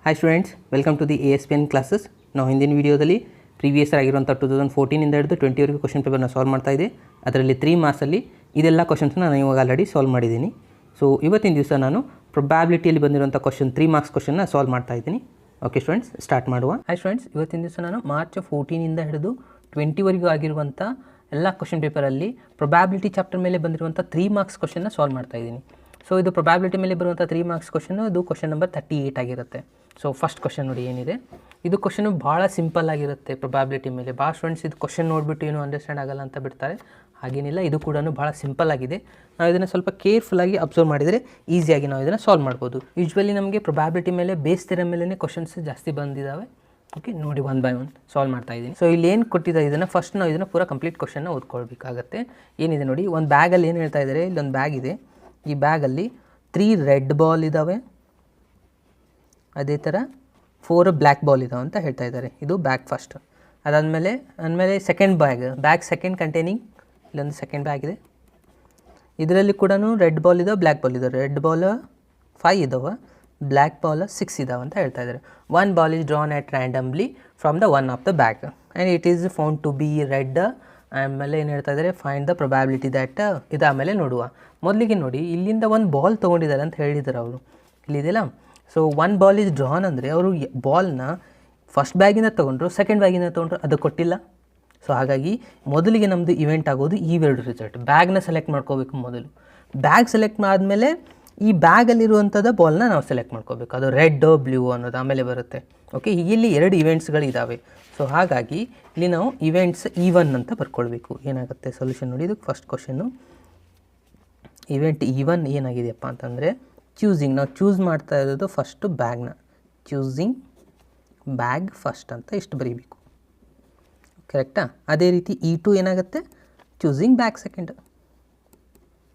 Hi students, welcome to the ASPN classes. ನಾವು ಹಿಂದಿನ ವೀಡಿಯೋದಲ್ಲಿ ಪ್ರೀವಿಯಸ್ ಆಗಿರುವಂಥ 2014 ಹಿಡಿದು 20ವರೆಗೂ ಕ್ವಶನ್ ಪೇಪರ್ನ ಸಾಲ್ವ್ ಮಾಡ್ತಾ ಇದೆ. ಅದರಲ್ಲಿ 3 ಮಾರ್ಕ್ಸಲ್ಲಿ ಇದೆಲ್ಲ ಕ್ವಶನ್ಸ್ನ ನಾನು ಇವಾಗ ಆಲ್ರೆಡಿ ಸಾಲ್ವ್ ಮಾಡಿದ್ದೀನಿ. ಸೊ ಇವತ್ತಿನ ದಿವಸ ನಾನು ಪ್ರೊಬ್ಯಾಬಿಲಿಟಿಯಲ್ಲಿ ಬಂದಿರುವಂಥ ಕ್ವಶನ್ 3 ಮಾರ್ಕ್ಸ್ ಕ್ವಶನ್ನ ಸಾಲ್ವ್ ಮಾಡ್ತಾ ಇದ್ದೀನಿ. ಓಕೆ ಸ್ಟೂಡೆಂಟ್ಸ್, ಸ್ಟಾರ್ಟ್ ಮಾಡುವ. ಹಾಯ್ ಸ್ಟೂಡೆಂಟ್ಸ್, ಇವತ್ತಿನ ದಿವಸ ನಾನು ಮಾರ್ಚ್ 14 ಹಿಡಿದು 20ವರೆಗೂ ಆಗಿರುವಂಥ ಎಲ್ಲ ಕ್ವಶನ್ ಪೇಪರಲ್ಲಿ ಪ್ರೊಬ್ಯಾಬಿಲಿಟಿ ಚಾಪ್ಟರ್ ಮೇಲೆ ಬಂದಿರುವಂಥ 3 ಮಾರ್ಕ್ಸ್ ಕ್ವಶನ್ನ ಸಾಲ್ವ್ ಮಾಡ್ತಾ ಇದ್ದೀನಿ. ಸೊ ಇದು ಪ್ರೊಬ್ಯಾಬಿಲಿಟಿ ಮೇಲೆ ಬರುವಂಥ 3 ಮಾರ್ಕ್ಸ್ ಕ್ವಶನ್ನು, ಇದು ಕ್ವಶನ್ ನಂಬರ್ 38 ಆಗಿರುತ್ತೆ. ಸೊ ಫಸ್ಟ್ ಕ್ವಶನ್ ನೋಡಿ ಏನಿದೆ. ಇದು ಕ್ವಶನು ಭಾಳ ಸಿಂಪಲ್ ಆಗಿರುತ್ತೆ ಪ್ರೊಬ್ಯಾಬಿಲಿಟಿ ಮೇಲೆ. ಭಾಳ ಸ್ಟೂಡೆಂಟ್ಸ್ ಇದು ಕ್ವಶನ್ ನೋಡಿಬಿಟ್ಟು ಏನು ಅಂಡರ್ಸ್ಟ್ಯಾಂಡ್ ಆಗಲ್ಲ ಅಂತ ಬಿಡ್ತಾರೆ. ಹಾಗೇನಿಲ್ಲ, ಇದು ಕೂಡ ಭಾಳ ಸಿಂಪಲ್ ಆಗಿದೆ. ನಾವು ಇದನ್ನು ಸ್ವಲ್ಪ ಕೇರ್ಫುಲ್ಲಾಗಿ ಅಬ್ಸರ್ವ್ ಮಾಡಿದರೆ ಈಸಿಯಾಗಿ ನಾವು ಇದನ್ನು ಸಾಲ್ವ್ ಮಾಡ್ಬೋದು. ಯೂಶ್ವಲಿ ನಮಗೆ ಪ್ರೊಬ್ಯಾಬಿಲಿಟಿ ಮೇಲೆ ಬೇಸ್ ಥಿಯರಮ್ ಮೇಲೆ ಕ್ವಶನ್ಸ್ ಜಾಸ್ತಿ ಬಂದಿದ್ದಾವೆ. ಓಕೆ, ನೋಡಿ ಒನ್ ಬೈ ಒನ್ ಸಾಲ್ವ್ ಮಾಡ್ತಾ ಇದ್ದೀನಿ. ಸೊ ಇಲ್ಲಿ ಏನು ಕೊಟ್ಟಿದ್ದಾರೆ ಇದನ್ನು ಫಸ್ಟ್ ನಾವು ಇದನ್ನು ಪೂರ ಕಂಪ್ಲೀಟ್ ಕ್ವಶನ್ನ ಓದ್ಕೊಳ್ಬೇಕಾಗತ್ತೆ. ಏನಿದೆ ನೋಡಿ, ಒಂದು ಬ್ಯಾಗಲ್ಲಿ ಏನು ಹೇಳ್ತಾ ಇದ್ದಾರೆ, ಇಲ್ಲೊಂದು ಬ್ಯಾಗ್ ಇದೆ. ಈ ಬ್ಯಾಗಲ್ಲಿ 3 ರೆಡ್ ಬಾಲ್ ಇದ್ದಾವೆ, ಅದೇ ಥರ 4 ಬ್ಲ್ಯಾಕ್ ಬಾಲ್ ಇದಾವೆ ಅಂತ ಹೇಳ್ತಾ ಇದ್ದಾರೆ. ಇದು ಬ್ಯಾಗ್ ಫಸ್ಟ್. ಆಮೇಲೆ ಸೆಕೆಂಡ್ ಬ್ಯಾಗ್ ಸೆಕೆಂಡ್ ಕಂಟೈನಿಂಗ್, ಇಲ್ಲೊಂದು ಸೆಕೆಂಡ್ ಬ್ಯಾಗ್ ಇದೆ. ಇದರಲ್ಲಿ ಕೂಡ ರೆಡ್ ಬಾಲ್ ಇದಾವೆ, ಬ್ಲ್ಯಾಕ್ ಬಾಲ್ ಇದಾವೆ. ರೆಡ್ ಬಾಲ್ 5 ಇದಾವೆ, ಬ್ಲ್ಯಾಕ್ ಬಾಲ್ 6 ಇದಾವೆ ಅಂತ ಹೇಳ್ತಾ ಇದ್ದಾರೆ. 1 ball is drawn at randomly from the one of the bag and it is found to be red. ಆಮೇಲೆ ಏನು ಹೇಳ್ತಾ ಇದ್ದಾರೆ, ಫೈಂಡ್ ದ ಪ್ರೊಬ್ಯಾಬಿಲಿಟಿ ದ್ಯಾಟ್. ಇದಾದಮೇಲೆ ನೋಡುವ. ಮೊದಲಿಗೆ ನೋಡಿ, ಇಲ್ಲಿಂದ ಒಂದು ಬಾಲ್ ತೊಗೊಂಡಿದ್ದಾರೆ ಅಂತ ಹೇಳಿದ್ದಾರೆ ಅವರು. ಇಲ್ಲಿದೆಯಲ್ಲ, ಸೊ 1 ಬಾಲ್ ಈಸ್ ಡ್ರಾನ್ ಅಂದರೆ ಅವರು ಬಾಲ್ನ ಫಸ್ಟ್ ಬ್ಯಾಗಿಂದ ತೊಗೊಂಡ್ರು, ಸೆಕೆಂಡ್ ಬ್ಯಾಗಿಂದ ತೊಗೊಂಡ್ರು, ಅದು ಕೊಟ್ಟಿಲ್ಲ. ಸೊ ಹಾಗಾಗಿ ಮೊದಲಿಗೆ ನಮ್ಮದು ಇವೆಂಟ್ ಆಗೋದು ಇವೆರಡು ರಿಸಲ್ಟ್. ಬ್ಯಾಗ್ನ ಸೆಲೆಕ್ಟ್ ಮಾಡ್ಕೋಬೇಕು ಮೊದಲು. ಬ್ಯಾಗ್ ಸೆಲೆಕ್ಟ್ ಆದಮೇಲೆ ಈ ಬ್ಯಾಗಲ್ಲಿರುವಂಥದ್ದು ಬಾಲ್ನ ನಾವು ಸೆಲೆಕ್ಟ್ ಮಾಡ್ಕೋಬೇಕು. ಅದು ರೆಡ್ ಬ್ಲೂ ಅನ್ನೋದು ಆಮೇಲೆ ಬರುತ್ತೆ. ಓಕೆ, ಇಲ್ಲಿ 2 ಇವೆಂಟ್ಸ್ಗಳಿದ್ದಾವೆ. ಸೊ ಹಾಗಾಗಿ ಇಲ್ಲಿ ನಾವು ಇವೆಂಟ್ಸ್ E1 ಅಂತ ಬರ್ಕೊಳ್ಬೇಕು. ಏನಾಗುತ್ತೆ ಸೊಲ್ಯೂಷನ್ ನೋಡಿ. ಇದು ಫಸ್ಟ್ ಕ್ವಶನ್ನು. ಇವೆಂಟ್ E1 ಏನಾಗಿದೆಯಪ್ಪ ಅಂತಂದರೆ ಚೂಸಿಂಗ್. ನಾವು ಚೂಸ್ ಮಾಡ್ತಾ ಇರೋದು ಫಸ್ಟು ಬ್ಯಾಗ್ನ. ಚೂಸಿಂಗ್ ಬ್ಯಾಗ್ ಫಸ್ಟ್ ಅಂತ ಇಷ್ಟು ಬರೀಬೇಕು, ಕರೆಕ್ಟಾ? ಅದೇ ರೀತಿ E2 ಏನಾಗುತ್ತೆ, ಚೂಸಿಂಗ್ ಬ್ಯಾಗ್ ಸೆಕೆಂಡ್.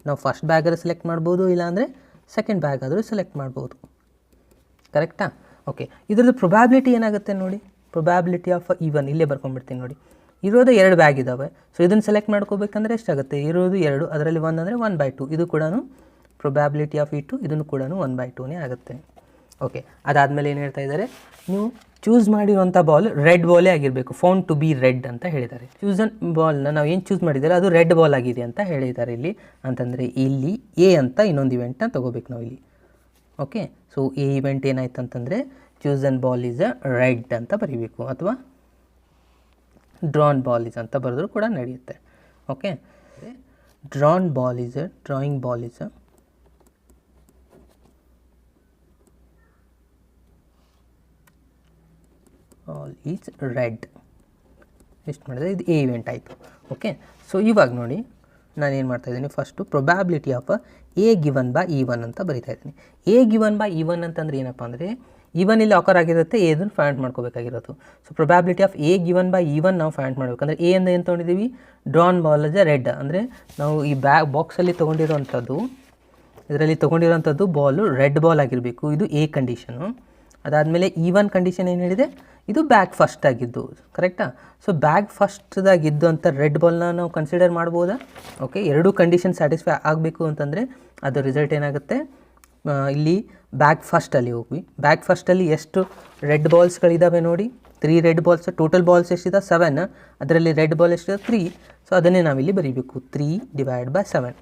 ನಾವು ಫಸ್ಟ್ ಬ್ಯಾಗಾದ್ರೂ ಸೆಲೆಕ್ಟ್ ಮಾಡ್ಬೋದು, ಇಲ್ಲಾಂದರೆ ಸೆಕೆಂಡ್ ಬ್ಯಾಗ್ ಆದರೂ ಸೆಲೆಕ್ಟ್ ಮಾಡ್ಬೋದು, ಕರೆಕ್ಟಾ? ಓಕೆ, ಇದರದ್ದು ಪ್ರೊಬ್ಯಾಬಿಲಿಟಿ ಏನಾಗುತ್ತೆ ನೋಡಿ. ಪ್ರೊಬ್ಯಾಬಿಲಿಟಿ ಆಫ್ E1 ಇಲ್ಲೇ ಬರ್ಕೊಂಡ್ಬಿಡ್ತೀನಿ ನೋಡಿ. ಇರೋದು 2 ಬ್ಯಾಗ್ ಇದ್ದಾವೆ. ಸೊ ಇದನ್ನು ಸೆಲೆಕ್ಟ್ ಮಾಡ್ಕೋಬೇಕಂದ್ರೆ ಎಷ್ಟಾಗುತ್ತೆ, ಇರೋದು 2, ಅದರಲ್ಲಿ 1 ಅಂದರೆ 1/2. ಇದು ಕೂಡ ಪ್ರೊಬ್ಯಾಬಿಲಿಟಿ ಆಫ್ E2, ಇದನ್ನು ಕೂಡ 1/2ನೇ ಆಗುತ್ತೆ. ಓಕೆ, ಅದಾದಮೇಲೆ ಏನು ಹೇಳ್ತಾ ಇದ್ದಾರೆ, ನೀವು ಚೂಸ್ ಮಾಡಿರುವಂಥ ಬಾಲ್ ರೆಡ್ ಬಾಲೇ ಆಗಿರಬೇಕು. ಫೌಂಡ್ ಟು ಬಿ ರೆಡ್ ಅಂತ ಹೇಳಿದ್ದಾರೆ. ಚೂಸನ್ ಬಾಲ್ನ ನಾವು ಏನು ಚೂಸ್ ಮಾಡಿದ್ದಾರೆ ಅದು ರೆಡ್ ಬಾಲ್ ಆಗಿದೆ ಅಂತ ಹೇಳಿದ್ದಾರೆ ಇಲ್ಲಿ. ಅಂತಂದರೆ ಇಲ್ಲಿ ಎ ಅಂತ ಇನ್ನೊಂದು ಇವೆಂಟ್ನ ತೊಗೋಬೇಕು ನಾವು ಇಲ್ಲಿ. ಓಕೆ, ಸೊ ಎ ಇವೆಂಟ್ ಏನಾಯ್ತು ಅಂತಂದರೆ chosen ball is a red ಅಂತ ಬರೀಬೇಕು, ಅಥವಾ ಡ್ರಾನ್ ಬಾಲ್ ಈಸ್ ಅಂತ ಬರೆದ್ರು ಕೂಡ ನಡೆಯುತ್ತೆ. Okay, drawing ball is all is red. ಎಷ್ಟು ಮಾಡಿದ್ರೆ ಇದು ಎ ಇವೆಂಟ್ ಆಯಿತು. ಓಕೆ, ಸೊ ಇವಾಗ ನೋಡಿ ನಾನೇನು ಮಾಡ್ತಾಯಿದ್ದೀನಿ, first probability of A given by E1 ಅಂತ ಬರಿತಾ ಇದ್ದೀನಿ. ಎ ಗಿವನ್ ಬೈ E1 ಅಂತಂದರೆ ಏನಪ್ಪ ಅಂದರೆ E1 ಇಲ್ಲಿ ಆಕರ್ ಆಗಿರುತ್ತೆ, ಎ ಅದನ್ನು ಫೈಂಡ್ ಮಾಡ್ಕೋಬೇಕಾಗಿರೋದು. So probability of A given by E1 ನಾವು ಫೈಂಡ್ ಮಾಡಬೇಕಂದ್ರೆ ಎ ಅಂತ ಏನು ತೊಗೊಂಡಿದ್ದೀವಿ, ಡ್ರಾನ್ ಬಾಲ್ ಇಸ್ ರೆಡ್. ಅಂದರೆ ನಾವು ಈ ಬಾಕ್ಸಲ್ಲಿ ತೊಗೊಂಡಿರೋವಂಥದ್ದು, ಇದರಲ್ಲಿ ತೊಗೊಂಡಿರೋವಂಥದ್ದು ಬಾಲು ರೆಡ್ ಬಾಲ್ ಆಗಿರಬೇಕು. ಇದು ಎ ಕಂಡೀಷನು. ಅದಾದಮೇಲೆ E1 ಕಂಡೀಷನ್ ಏನು ಹೇಳಿದೆ, ಇದು ಬ್ಯಾಗ್ ಫಸ್ಟ್ ಆಗಿದ್ದು, ಕರೆಕ್ಟಾ? ಸೊ ಬ್ಯಾಗ್ ಫಸ್ಟ್ದಾಗಿದ್ದು ಅಂತ ರೆಡ್ ಬಾಲ್ನ ನಾವು ಕನ್ಸಿಡರ್ ಮಾಡ್ಬೋದಾ? ಓಕೆ, 2 ಕಂಡೀಷನ್ ಸ್ಯಾಟಿಸ್ಫೈ ಆಗಬೇಕು ಅಂತಂದರೆ ಅದು ರಿಸಲ್ಟ್ ಏನಾಗುತ್ತೆ, ಇಲ್ಲಿ ಬ್ಯಾಗ್ ಫಸ್ಟಲ್ಲಿ ಹೋಗ್ವಿ. ಬ್ಯಾಗ್ ಫಸ್ಟಲ್ಲಿ ಎಷ್ಟು ರೆಡ್ ಬಾಲ್ಸ್ಗಳಿದ್ದಾವೆ ನೋಡಿ, 3 ರೆಡ್ ಬಾಲ್ಸ್. ಟೋಟಲ್ ಬಾಲ್ಸ್ ಎಷ್ಟಿದೆ 7, ಅದರಲ್ಲಿ ರೆಡ್ ಬಾಲ್ ಎಷ್ಟಿದೆ 3. ಸೊ ಅದನ್ನೇ ನಾವಿಲ್ಲಿ ಬರೀಬೇಕು, 3/7.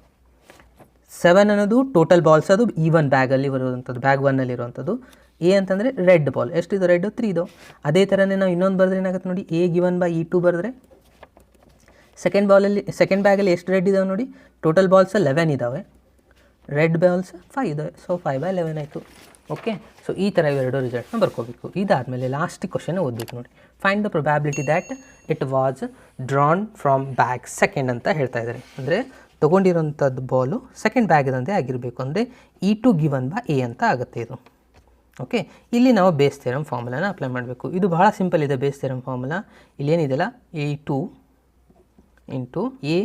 7 ಅನ್ನೋದು ಟೋಟಲ್ ಬಾಲ್ಸ್, ಅದು E1 ಬ್ಯಾಗಲ್ಲಿ ಬರುವಂಥದ್ದು, ಬ್ಯಾಗ್ 1ಅಲ್ಲಿ ಇರುವಂಥದ್ದು. ಎ ಅಂತಂದರೆ ರೆಡ್ ಬಾಲ್ ಎಷ್ಟಿದೆ, ರೆಡ್ 3 ಇದು. ಅದೇ ಥರನೇ ನಾವು ಇನ್ನೊಂದು ಬರೆದ್ರೆ ಏನಾಗುತ್ತೆ ನೋಡಿ, ಎ ಗಿವನ್ ಬೈ E2 ಬರೆದ್ರೆ ಸೆಕೆಂಡ್ ಬ್ಯಾಗಲ್ಲಿ ಎಷ್ಟು ರೆಡ್ ಇದಾವೆ ನೋಡಿ, ಟೋಟಲ್ ಬಾಲ್ಸ್ 11 ಇದ್ದಾವೆ, ರೆಡ್ ಬಾಲ್ಸ್ 5 ಇದಾವೆ. ಸೊ 5/11 ಆಯಿತು. ಓಕೆ, ಸೊ ಈ ಥರ ಇವೆರಡು ರಿಸಲ್ಟ್ನ ಬರ್ಕೋಬೇಕು. ಇದಾದಮೇಲೆ ಲಾಸ್ಟ್ ಕ್ವಶನ್ ಓದಬೇಕು ನೋಡಿ. Find the probability that it was drawn from bag second ಅಂತ ಹೇಳ್ತಾ ಇದ್ದಾರೆ. ಅಂದರೆ ತೊಗೊಂಡಿರೋಂಥದ್ದು ಬಾಲು ಸೆಕೆಂಡ್ ಬ್ಯಾಗ್ದಂತೆ ಆಗಿರಬೇಕು. ಅಂದರೆ E2 ಗಿವನ್ ಬೈ ಎ ಅಂತ ಆಗುತ್ತೆ ಇದು. ಓಕೆ, ಇಲ್ಲಿ ನಾವು ಬೇಸ್ ಥಿಯರಮ್ ಫಾರ್ಮುಲಾನ ಅಪ್ಲೈ ಮಾಡಬೇಕು. ಇದು ಬಹಳ ಸಿಂಪಲ್ ಇದೆ ಬೇಸ್ ಥಿಯರಮ್ ಫಾರ್ಮುಲಾ. ಇಲ್ಲೇನಿದೆಯಲ್ಲ, E2 into A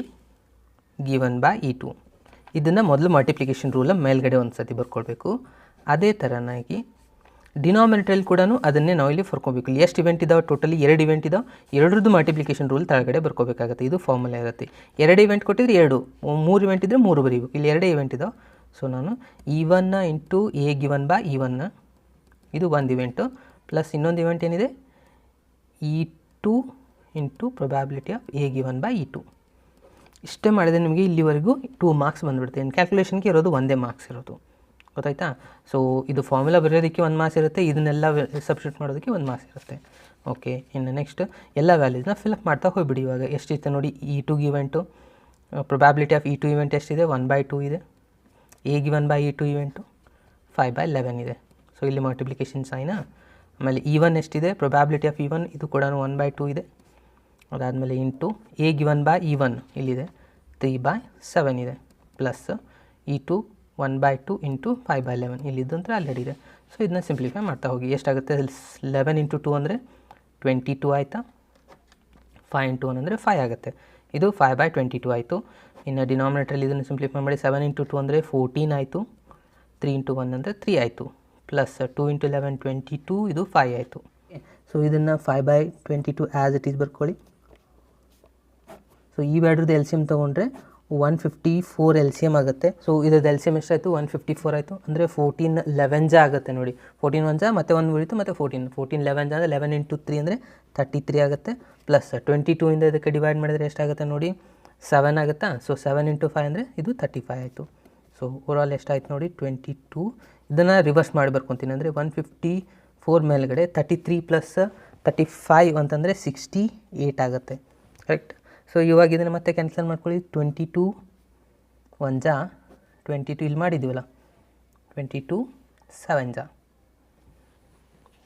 given by E2. ಇದನ್ನು ಮೊದಲು ಮಲ್ಟಿಪ್ಲಿಕೇಶನ್ ರೂಲ ಮೇಲ್ಗಡೆ ಒಂದು ಸತಿ ಬರ್ಕೊಳ್ಬೇಕು. ಅದೇ ಥರನಾಗಿ ಡಿನಾಮಿನೇಟರಲ್ಲಿ ಕೂಡ ಅದನ್ನೇ ನಾವು ಇಲ್ಲಿ ಬರ್ಕೋಬೇಕು. ಇಲ್ಲಿ ಎಷ್ಟು ಇವೆಂಟ್ ಇದಾವೆ, ಟೋಟಲಿ 2 ಇವೆಂಟ್ ಇದಾವೆ. ಎರಡರದ್ದು ಮಲ್ಟಿಪ್ಲಿಕೇಶನ್ ರೂಲ್ ಕೆಳಗಡೆ ಬರ್ಕೋಬೇಕಾಗುತ್ತೆ. ಇದು ಫಾರ್ಮುಲಾ ಇರುತ್ತೆ. 2 ಇವೆಂಟ್ ಕೊಟ್ಟಿದ್ರೆ 2, 3 ಇವೆಂಟ್ ಇದ್ದರೆ 3 ಬರೀಬೇಕು. ಇಲ್ಲಿ 2 ಇವೆಂಟ್ ಇದಾವೆ. ಸೊ ನಾನು E1 into A given by E1 ಇದು ಒಂದು ಇವೆಂಟು ಪ್ಲಸ್ ಇನ್ನೊಂದು ಇವೆಂಟ್ ಏನಿದೆ E2 into probability of A given by E2. ಇಷ್ಟೇ ಮಾಡಿದರೆ ನಿಮಗೆ ಇಲ್ಲಿವರೆಗೂ 2 ಮಾರ್ಕ್ಸ್ ಬಂದುಬಿಡುತ್ತೆ. ಇನ್ನು ಕ್ಯಾಲ್ಕುಲೇಷನ್ಗೆ ಇರೋದು ಒಂದೇ ಮಾರ್ಕ್ಸ್ ಇರೋದು, ಗೊತ್ತಾಯ್ತಾ. ಸೊ ಇದು ಫಾರ್ಮುಲಾ ಬರೆಯೋದಕ್ಕೆ 1 ಮಾರ್ಕ್ಸ್ ಇರುತ್ತೆ, ಇದನ್ನೆಲ್ಲ ಸಬ್ಸ್ಟಿಟ್ಯೂಟ್ ಮಾಡೋದಕ್ಕೆ 1 ಮಾರ್ಕ್ಸ್ ಇರುತ್ತೆ. ಓಕೆ, ಇನ್ನು ನೆಕ್ಸ್ಟ್ ಎಲ್ಲ ವ್ಯಾಲ್ಯೂಸ್ನ ಫಿಲಪ್ ಮಾಡ್ತಾ ಹೋಗ್ಬಿಡಿ. ಇವಾಗ ಎಷ್ಟಿದೆ ನೋಡಿ, E2 event probability of E2 event ಎಷ್ಟಿದೆ 1/2 ಇದೆ. A given by E2 event 5/11 ಇದೆ. ಸೊ ಇಲ್ಲಿ ಮಲ್ಟಿಪ್ಲಿಕೇಶನ್ ಸೈನಾ. ಆಮೇಲೆ E1 ಎಷ್ಟಿದೆ, ಪ್ರೊಬ್ಯಾಬಿಲಿಟಿ ಆಫ್ E1 ಇದು ಕೂಡ 1/2 ಇದೆ. ಅದಾದಮೇಲೆ into A given by E1 ಇಲ್ಲಿದೆ 3/7 ಇದೆ, ಪ್ಲಸ್ E2 1/2 ಇಂಟು 5/11 ಇಲ್ಲಿದ್ದಂದ್ರೆ ಆಲ್ರೆಡಿ ಇದೆ. ಸೊ ಇದನ್ನ ಸಿಂಪ್ಲಿಫೈ ಮಾಡ್ತಾ ಹೋಗಿ. ಎಷ್ಟಾಗುತ್ತೆ, 11 ಇಂಟು 2 ಅಂದರೆ 22 ಆಯಿತಾ. 5 ಇಂಟು 1 ಅಂದರೆ 5 ಆಗುತ್ತೆ. ಇದು 5/22 ಆಯಿತು. ಇನ್ನು ಡಿನಾಮಿನೇಟ್ರಲ್ಲಿ ಇದನ್ನು ಸಿಂಪ್ಲಿಫೈ ಮಾಡಿ 7 ಇಂಟು 2 ಅಂದರೆ 14 ಆಯಿತು. 3 ಇಂಟು 1 ಅಂದರೆ 3 ಆಯಿತು, ಪ್ಲಸ್ 2 ಇಂಟು 11 22, ಇದು 5 ಆಯಿತು. ಸೊ ಇದನ್ನು 5/22 ಆ್ಯಸ್ ಇಟ್ ಈಸ್ ಬರ್ಕೊಳ್ಳಿ. ಸೊ ಈ ವ್ಯಾಡ್ರದ್ದು ಎಲ್ ಸಿ ಎಮ್ ತೊಗೊಂಡ್ರೆ 154 ಎಲ್ ಸಿ ಎಮ್ ಆಗುತ್ತೆ. ಸೊ ಇದ್ರದ್ದು ಎಲ್ ಸಿ ಎಮ್ ಎಷ್ಟಾಯಿತು, 154 ಆಯಿತು. ಅಂದರೆ 14 11 ಆಗುತ್ತೆ ನೋಡಿ. 14 1 ಮತ್ತು 1 ಉಳಿತು, ಮತ್ತು 14 11 ಅಂದರೆ 11 ಇಂಟು 3 ಅಂದರೆ 33 ಆಗುತ್ತೆ. ಪ್ಲಸ್ 22 ಇಂದ ಇದಕ್ಕೆ ಡಿವೈಡ್ ಮಾಡಿದರೆ ಎಷ್ಟಾಗುತ್ತೆ ನೋಡಿ, 7 ಆಗುತ್ತಾ. ಸೊ 7 ಇಂಟು 5 ಅಂದರೆ ಇದು 35 ಆಯಿತು. ಸೊ ಓವರಾಲ್ ಎಷ್ಟಾಯ್ತು ನೋಡಿ 22. ಇದನ್ನು ರಿವರ್ಸ್ ಮಾಡಿ ಬರ್ಕೊತೀನಿ. ಅಂದರೆ 154 ಮೇಲ್ಗಡೆ 33 ಪ್ಲಸ್ 35 ಅಂತಂದರೆ 68 ಆಗುತ್ತೆ, ಕರೆಕ್ಟ್. ಸೊ ಇವಾಗ ಇದನ್ನು ಮತ್ತೆ ಕ್ಯಾನ್ಸಲ್ ಮಾಡ್ಕೊಳ್ಳಿ. 22 1 22 ಇಲ್ಲಿ ಮಾಡಿದ್ದೀವಲ್ಲ, 22 7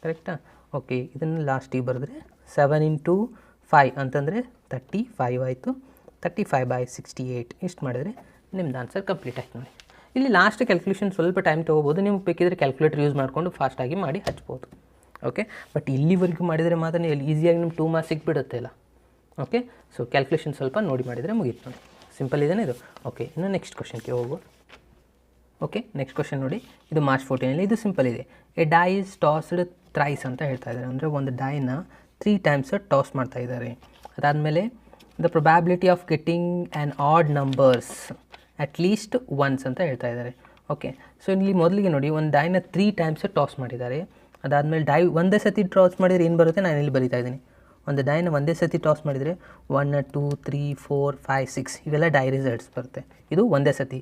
ಕರೆಕ್ಟಾ. ಓಕೆ, ಇದನ್ನು ಲಾಸ್ಟಿಗೆ ಬರೆದ್ರೆ 7 ಇಂಟು 5 ಅಂತಂದರೆ 35 ಆಯಿತು. 35/68 ಇಷ್ಟು ಮಾಡಿದರೆ ನಿಮ್ದು ಆನ್ಸರ್ ಕಂಪ್ಲೀಟ್ ಆಯ್ತು ನೋಡಿ. ಇಲ್ಲಿ ಲಾಸ್ಟ್ ಕ್ಯಾಲ್ಕುಲೇಷನ್ ಸ್ವಲ್ಪ ಟೈಮ್ ತೊಗೋಬೋದು, ನಿಮ್ಗೆ ಬೇಕಿದ್ರೆ ಕ್ಯಾಲ್ಕುಲೇಟರ್ ಯೂಸ್ ಮಾಡಿಕೊಂಡು ಫಾಸ್ಟಾಗಿ ಮಾಡಿ ಹಚ್ಬೋದು. ಓಕೆ, ಬಟ್ ಇಲ್ಲಿವರೆಗೂ ಮಾಡಿದರೆ ಮಾತ್ರ ಈಸಿಯಾಗಿ ನಿಮ್ಗೆ 2 ಮಾರ್ಕ್ಸ್ ಸಿಕ್ಬಿಡುತ್ತೆ ಅಲ್ಲ. ಓಕೆ, ಸೊ ಕ್ಯಾಲ್ಕುಲೇಷನ್ ಸ್ವಲ್ಪ ನೋಡಿ ಮಾಡಿದರೆ ಮುಗೀತು ನೋಡಿ. ಸಿಂಪಲ್ ಇದೇನೆ ಇದು. ಓಕೆ, ಇನ್ನು ನೆಕ್ಸ್ಟ್ ಕ್ವಶನ್ಗೆ ಹೋಗುವ. ಓಕೆ, ನೆಕ್ಸ್ಟ್ ಕ್ವಶನ್ ನೋಡಿ, ಇದು ಮಾರ್ಚ್ 14 ಇದು ಸಿಂಪಲ್ ಇದೆ. A die is tossed thrice ಅಂತ ಹೇಳ್ತಾ ಇದ್ದಾರೆ. ಅಂದರೆ ಒಂದು ಡೈನ 3 ಟೈಮ್ಸ್ ಟಾಸ್ ಮಾಡ್ತಾ ಇದ್ದಾರೆ. ಅದಾದಮೇಲೆ the probability of getting an add numbers at least once ಅಂತ ಹೇಳ್ತಾ ಇದ್ದಾರೆ. ಓಕೆ, ಸೊ ಇಲ್ಲಿ ಮೊದಲಿಗೆ ನೋಡಿ, ಒಂದು ಡೈನ 3 ಟೈಮ್ಸ್ ಟಾಸ್ ಮಾಡಿದ್ದಾರೆ. ಅದಾದಮೇಲೆ ಡೈ ಒಂದೇ ಸತಿ ಟಾಸ್ ಮಾಡಿದರೆ ಏನು ಬರುತ್ತೆ, ನಾನು ಇಲ್ಲಿ ಬರಿತಾ ಇದ್ದೀನಿ. ಒಂದು ಡೈನ ಒಂದೇ ಸತಿ ಟಾಸ್ ಮಾಡಿದರೆ 1 2 3 4 5 6 ಇವೆಲ್ಲ ಡೈ ರಿಸಲ್ಟ್ಸ್ ಬರುತ್ತೆ. ಇದು ಒಂದೇ ಸತಿ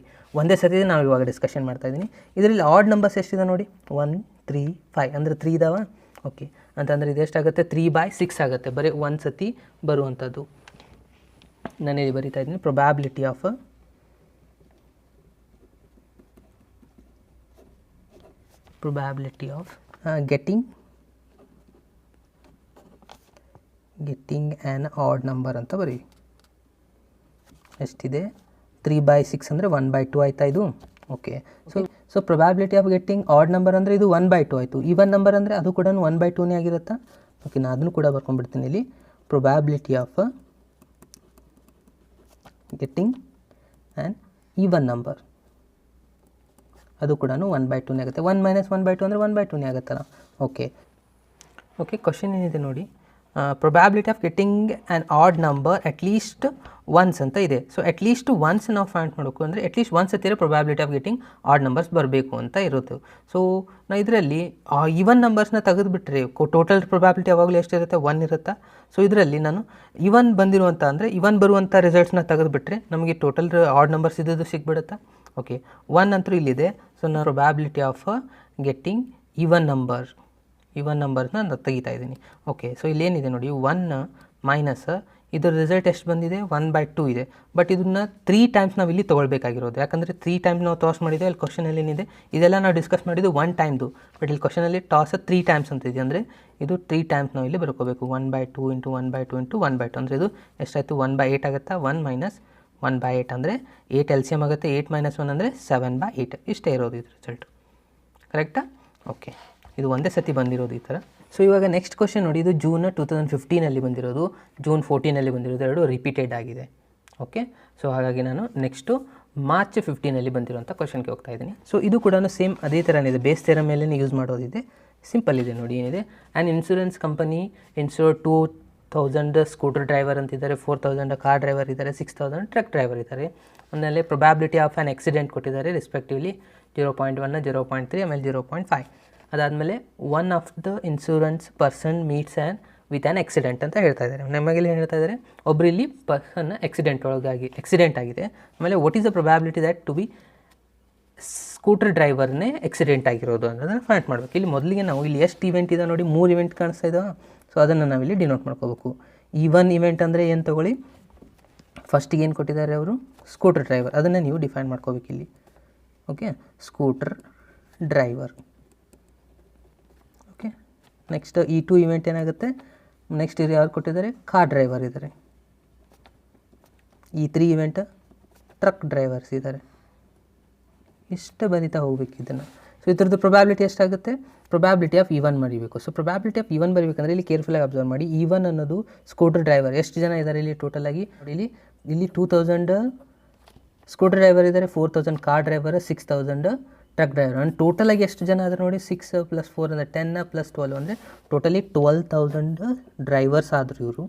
ನಾವು ಇವಾಗ ಡಿಸ್ಕಷನ್ ಮಾಡ್ತಾ ಇದ್ದೀನಿ. ಇದರಲ್ಲಿ ಆಡ್ ನಂಬರ್ಸ್ ಎಷ್ಟಿದೆ ನೋಡಿ, 1 3 5 ಅಂದರೆ 3 ಇದಾವ. ಓಕೆ, ಅಂತಂದರೆ ಇದು ಎಷ್ಟಾಗುತ್ತೆ, 3/6 ಆಗುತ್ತೆ. ಬರೀ ಒಂದು ಸತಿ ಬರುವಂಥದ್ದು. ನಾನು ಇಲ್ಲಿ ಬರಿತಾ ಇದ್ದೀನಿ probability of getting an odd number ಅಂತ ಬರೀ. ಎಷ್ಟಿದೆ, 3/6 ಅಂದರೆ 1/2 ಆಯಿತಾ ಇದು. Okay, so probability of getting odd number ಅಂದರೆ ಇದು 1/2 ಆಯಿತು. ಈವನ್ ನಂಬರ್ ಅಂದರೆ ಅದು ಕೂಡ 1/2ನೇ ಆಗಿರುತ್ತಾ. ಓಕೆ, ನಾನು ಅದನ್ನು ಕೂಡ ಬರ್ಕೊಂಡ್ಬಿಡ್ತೀನಿ ಇಲ್ಲಿ. Probability of getting an even number ಅದು ಕೂಡ 1/2ನೇ ಆಗುತ್ತೆ. 1 - 1/2 ಅಂದರೆ 1/2ನೇ ಆಗುತ್ತಲ್ಲ. ಓಕೆ, ಕ್ವಶನ್ ಏನಿದೆ ನೋಡಿ, probability of getting an odd number at least once ಅಂತ ಇದೆ. ಸೊ ಅಟ್ ಲೀಸ್ಟ್ ಒನ್ಸ್ ನಾವು ಫೈಂಡ್ ಮಾಡಬೇಕು ಅಂದರೆ ಅಟ್ಲೀಸ್ಟ್ ಒನ್ಸ್ ಹತ್ತಿರ probability of getting add numbers ಬರಬೇಕು ಅಂತ ಇರುತ್ತೆ. ಸೊ ನಾವು ಇದರಲ್ಲಿ ಈವನ್ ನಂಬರ್ಸ್ನ ತೆಗೆದುಬಿಟ್ರೆ ಟೋಟಲ್ ಪ್ರೊಬ್ಯಾಬಿಲಿಟಿ ಯಾವಾಗಲೂ ಎಷ್ಟಿರುತ್ತೆ, 1 ಇರುತ್ತಾ. ಸೊ ಇದರಲ್ಲಿ ನಾನು ಈವನ್ ಬಂದಿರುವಂಥ ಅಂದರೆ ಈವನ್ ಬರುವಂಥ ರಿಸಲ್ಟ್ಸ್ನ ತೆಗೆದುಬಿಟ್ರೆ ನಮಗೆ ಟೋಟಲ್ ಆಡ್ ನಂಬರ್ಸ್ ಇದ್ದು ಸಿಗ್ಬಿಡುತ್ತಾ. ಓಕೆ, 1 ಅಂತೂ ಇಲ್ಲಿದೆ. ಸೊ ನಾನು ಪ್ರೊಬ್ಯಾಬಿಲಿಟಿ ಆಫ್ ಗೆಟ್ಟಿಂಗ್ ಈವನ್ ನಂಬರ್ಸ್ನ ನಾನು ತೆಗಿತಾ ಇದ್ದೀನಿ. ಓಕೆ, ಸೊ ಇಲ್ಲೇನಿದೆ ನೋಡಿ, 1 ಮೈನಸ್ ಇದರ ರಿಸಲ್ಟ್ ಎಷ್ಟು ಬಂದಿದೆ, 1/2 ಇದೆ. ಬಟ್ ಇದನ್ನು 3 ಟೈಮ್ಸ್ ನಾವು ಇಲ್ಲಿ ತೊಗೊಳ್ಬೇಕಾಗಿರೋದು. ಯಾಕಂದರೆ 3 ಟೈಮ್ಸ್ ನಾವು ಟಾಸ್ ಮಾಡಿದೆ. ಅಲ್ಲಿ ಕ್ವಶನಲ್ಲಿ ಏನಿದೆ, ಇದೆಲ್ಲ ನಾವು ಡಿಸ್ಕಸ್ ಮಾಡಿದ್ದು 1 ಟೈಮ್ದು. ಬಟ್ ಇಲ್ಲಿ ಕ್ವಶನಲ್ಲಿ ಟಾಸ್ 3 ಟೈಮ್ಸ್ ಅಂತ ಇದೆ. ಅಂದರೆ ಇದು 3 ಟೈಮ್ಸ್ ನಾವು ಇಲ್ಲಿ ಬರ್ಕೋಬೇಕು. 1/2 ಇಂಟು 1/2 ಇಂಟು 1/2 ಅಂದರೆ ಇದು ಎಷ್ಟಾಯಿತು, 1/8 ಆಗುತ್ತಾ. 1 ಮೈನಸ್ 1/8 ಅಂದರೆ 8 ಎಲ್ ಸಿ ಎಮ್ ಆಗುತ್ತೆ. 8 - 1 ಅಂದರೆ 7/8. ಇಷ್ಟೇ ಇರೋದು ಇದು ರಿಸಲ್ಟು, ಕರೆಕ್ಟಾ. ಓಕೆ, ಇದು ಒಂದೇ ಸತಿ ಬಂದಿರೋದು ಈ ಥರ. ಸೊ ಇವಾಗ ನೆಕ್ಸ್ಟ್ ಕ್ವಶನ್ ನೋಡಿ, ಇದು ಜೂನ್ 2015 ಬಂದಿರೋದು, ಜೂನ್ 14 ಬಂದಿರೋದು, ಎರಡು ರಿಪೀಟೆಡ್ ಆಗಿದೆ. ಓಕೆ, ಸೊ ಹಾಗಾಗಿ ನಾನು ನೆಕ್ಸ್ಟು ಮಾರ್ಚ್ 15 ಬಂದಿರೋಂಥ ಕ್ವಶನ್ಗೆ ಹೋಗ್ತಾ ಇದ್ದೀನಿ. ಸೊ ಇದು ಕೂಡ ಸೇಮ್ ಅದೇ ಥರನೇ ಇದೆ, ಬೇಸ್ ಥರ ಮೇಲೆ ಯೂಸ್ ಮಾಡೋದಿದೆ. ಸಿಂಪಲ್ ಇದೆ ನೋಡಿ, ಏನಿದೆ, an insurance company insure 2000 scooter driver ಅಂತಿದ್ದಾರೆ, 4000 ಕಾರ್ ಡ್ರೈವರ್ ಇದ್ದಾರೆ, 6000 ಟ್ರಕ್ ಡ್ರೈವರ್ ಇದ್ದಾರೆ. ಆಮೇಲೆ ಪ್ರೊಬ್ಯಾಬಿಲಿಟಿ ಆಫ್ ಆ್ಯನ್ ಆಕ್ಸಿಡೆಂಟ್ ಕೊಟ್ಟಿದ್ದಾರೆ ರೆಸ್ಪೆಕ್ಟಿವ್ಲಿ 0.1 0.3 ಆಮೇಲೆ 0.5. ಅದಾದಮೇಲೆ one of the insurance person meets an with an accident ಅಂತ ಹೇಳ್ತಾ ಇದ್ದಾರೆ. ನಮಗೆಲ್ಲಿ ಏನು ಹೇಳ್ತಾ ಇದ್ದಾರೆ, ಒಬ್ಬರು ಇಲ್ಲಿ ಪರ್ಸನ್ ಆಕ್ಸಿಡೆಂಟ್ ಆಗಿದೆ. ಆಮೇಲೆ what is the probability that to be scooter ಡ್ರೈವರ್ನೇ ಆಕ್ಸಿಡೆಂಟ್ ಆಗಿರೋದು ಅನ್ನೋದನ್ನು ಫೈಂಡ್ ಮಾಡಬೇಕು. ಇಲ್ಲಿ ಮೊದಲಿಗೆ ನಾವು ಇಲ್ಲಿ ಎಷ್ಟು ಇವೆಂಟ್ ಇದೆ ನೋಡಿ, 3 ಇವೆಂಟ್ ಕಾಣಿಸ್ತಾ ಇದ್ದಾವೆ. ಸೊ ಅದನ್ನು ನಾವಿಲ್ಲಿ ಡಿನೋಟ್ ಮಾಡ್ಕೋಬೇಕು. ಈ 1 ಇವೆಂಟ್ ಅಂದರೆ ಏನು ತೊಗೊಳ್ಳಿ, ಫಸ್ಟಿಗೆ ಏನು ಕೊಟ್ಟಿದ್ದಾರೆ ಅವರು, ಸ್ಕೂಟರ್ ಡ್ರೈವರ್, ಅದನ್ನು ನೀವು ಡಿಫೈನ್ ಮಾಡ್ಕೋಬೇಕು ಇಲ್ಲಿ. Okay, scooter driver. Okay, next ಈ 2 ಇವೆಂಟ್ ಏನಾಗುತ್ತೆ, ನೆಕ್ಸ್ಟ್ ಯಾರು ಕೊಟ್ಟಿದ್ದಾರೆ, ಕಾರ್ ಡ್ರೈವರ್ ಇದ್ದಾರೆ. ಈ 3 ಇವೆಂಟ್ ಟ್ರಕ್ ಡ್ರೈವರ್ಸ್ ಇದ್ದಾರೆ. ಇಷ್ಟು ಬರಿತಾ ಹೋಗ್ಬೇಕು ಇದನ್ನು. ಸೊ ಇದ್ರದ್ದು ಪ್ರೊಬ್ಯಾಬಿಲಿಟಿ ಎಷ್ಟಾಗುತ್ತೆ, ಪ್ರೊಬ್ಯಾಬಿಲಿಟಿ ಆಫ್ E1 ಬರೀಬೇಕು. ಸೊ ಪ್ರೊಬ್ಯಾಬಿಲಿಟಿ ಆಫ್ E1 ಬರೀಬೇಕಂದ್ರೆ ಇಲ್ಲಿ ಕೇರ್ಫುಲ್ಲಾಗಿ ಅಬ್ಸರ್ವ್ ಮಾಡಿ. E1 ಅನ್ನೋದು ಸ್ಕೂಟರ್ ಡ್ರೈವರ್ ಎಷ್ಟು ಜನ ಇದ್ದಾರೆ ಇಲ್ಲಿ ಟೋಟಲ್ ಆಗಿ ನೋಡಿ, ಇಲ್ಲಿ 2000 ಸ್ಕೂಟರ್ ಡ್ರೈವರ್ ಇದ್ದಾರೆ, 4000 car driver, 6000 truck driver. And total ಆಗಿ ಎಷ್ಟು ಜನ ಆದರೆ ನೋಡಿ, 6 + 4 ಅಂದರೆ 10 + 12 ಅಂದರೆ ಟೋಟಲಿ 12000 ಡ್ರೈವರ್ಸ್ ಆದರು ಇವರು.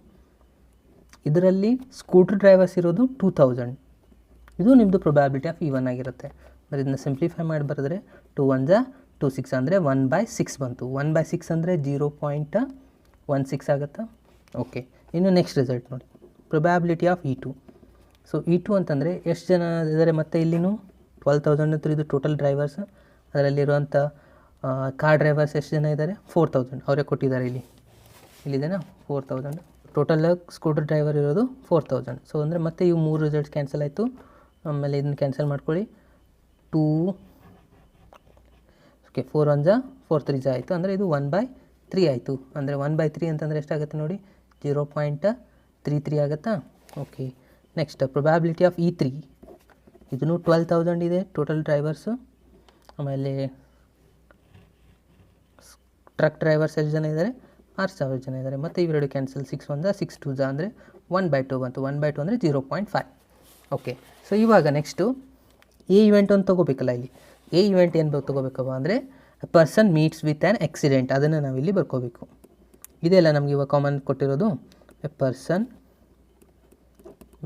ಇದರಲ್ಲಿ ಸ್ಕೂಟರ್ ಡ್ರೈವರ್ಸ್ ಇರೋದು 2000. ಇದು ನಿಮ್ಮದು ಪ್ರೊಬ್ಯಾಬಿಲಿಟಿ ಆಫ್ E1 ಆಗಿರುತ್ತೆ. ಅಂದರೆ ಇದನ್ನ ಸಿಂಪ್ಲಿಫೈ ಮಾಡಿ ಬರೆದ್ರೆ 2 1 2 6 ಅಂದರೆ 1/6 ಬಂತು. 1/6 ಅಂದರೆ 0.16 ಆಗುತ್ತಾ. ಓಕೆ, ಇನ್ನು ನೆಕ್ಸ್ಟ್ ರಿಸಲ್ಟ್ ನೋಡಿ, probability of E2. So E2 ಅಂತಂದರೆ ಎಷ್ಟು ಜನ ಇದ್ದಾರೆ, ಮತ್ತು ಇಲ್ಲಿನೂ 12000 ಅಂತ ಇದು ಟೋಟಲ್ ಡ್ರೈವರ್ಸ್. ಅದರಲ್ಲಿರುವಂಥ ಕಾರ್ ಡ್ರೈವರ್ಸ್ ಎಷ್ಟು ಜನ ಇದ್ದಾರೆ, 4000 ಅವರೇ ಕೊಟ್ಟಿದ್ದಾರೆ ಇಲ್ಲಿದೆನಾ 4000. ಟೋಟಲ್ ಸ್ಕೂಟರ್ ಡ್ರೈವರ್ ಇರೋದು 4000. ಸೊ ಅಂದರೆ ಮತ್ತೆ ಇವು 3 ರಿಸಲ್ಟ್ಸ್ ಕ್ಯಾನ್ಸಲ್ ಆಯಿತು. ಆಮೇಲೆ ಇದನ್ನು ಕ್ಯಾನ್ಸಲ್ ಮಾಡ್ಕೊಳ್ಳಿ, 2 ಓಕೆ 4 1 4 3 ಆಯಿತು. ಅಂದರೆ ಇದು 1/3 ಆಯಿತು. ಅಂದರೆ 1/3 ಅಂತಂದರೆ ಎಷ್ಟಾಗುತ್ತೆ ನೋಡಿ, 0.33 ಆಗುತ್ತಾ. Okay, next probability of E3. ಇದನ್ನು 12000 ಇದೆ ಟೋಟಲ್ ಡ್ರೈವರ್ಸು. ಆಮೇಲೆ ಟ್ರಕ್ ಡ್ರೈವರ್ಸ್ ಎಷ್ಟು ಜನ ಇದ್ದಾರೆ, 6000 ಜನ ಇದ್ದಾರೆ. ಮತ್ತು ಇವೆರಡು ಕ್ಯಾನ್ಸಲ್, 6 1 6 2 ಅಂದರೆ 1/2 ಬಂತು. 1/2 ಅಂದರೆ 0.5. ಓಕೆ, ಸೊ ಇವಾಗ ನೆಕ್ಸ್ಟು ಎ ಇವೆಂಟ್ ಒಂದು ತೊಗೋಬೇಕಲ್ಲ. ಇಲ್ಲಿ ಎ ಇವೆಂಟ್ ಏನು ತೊಗೋಬೇಕಪ್ಪ ಅಂದರೆ person meets with an accident. ಅದನ್ನು ನಾವಿಲ್ಲಿ ಬರ್ಕೋಬೇಕು. ಇದೆಲ್ಲ ನಮಗೆ ಇವಾಗ ಕಾಮನ್ ಕೊಟ್ಟಿರೋದು, A person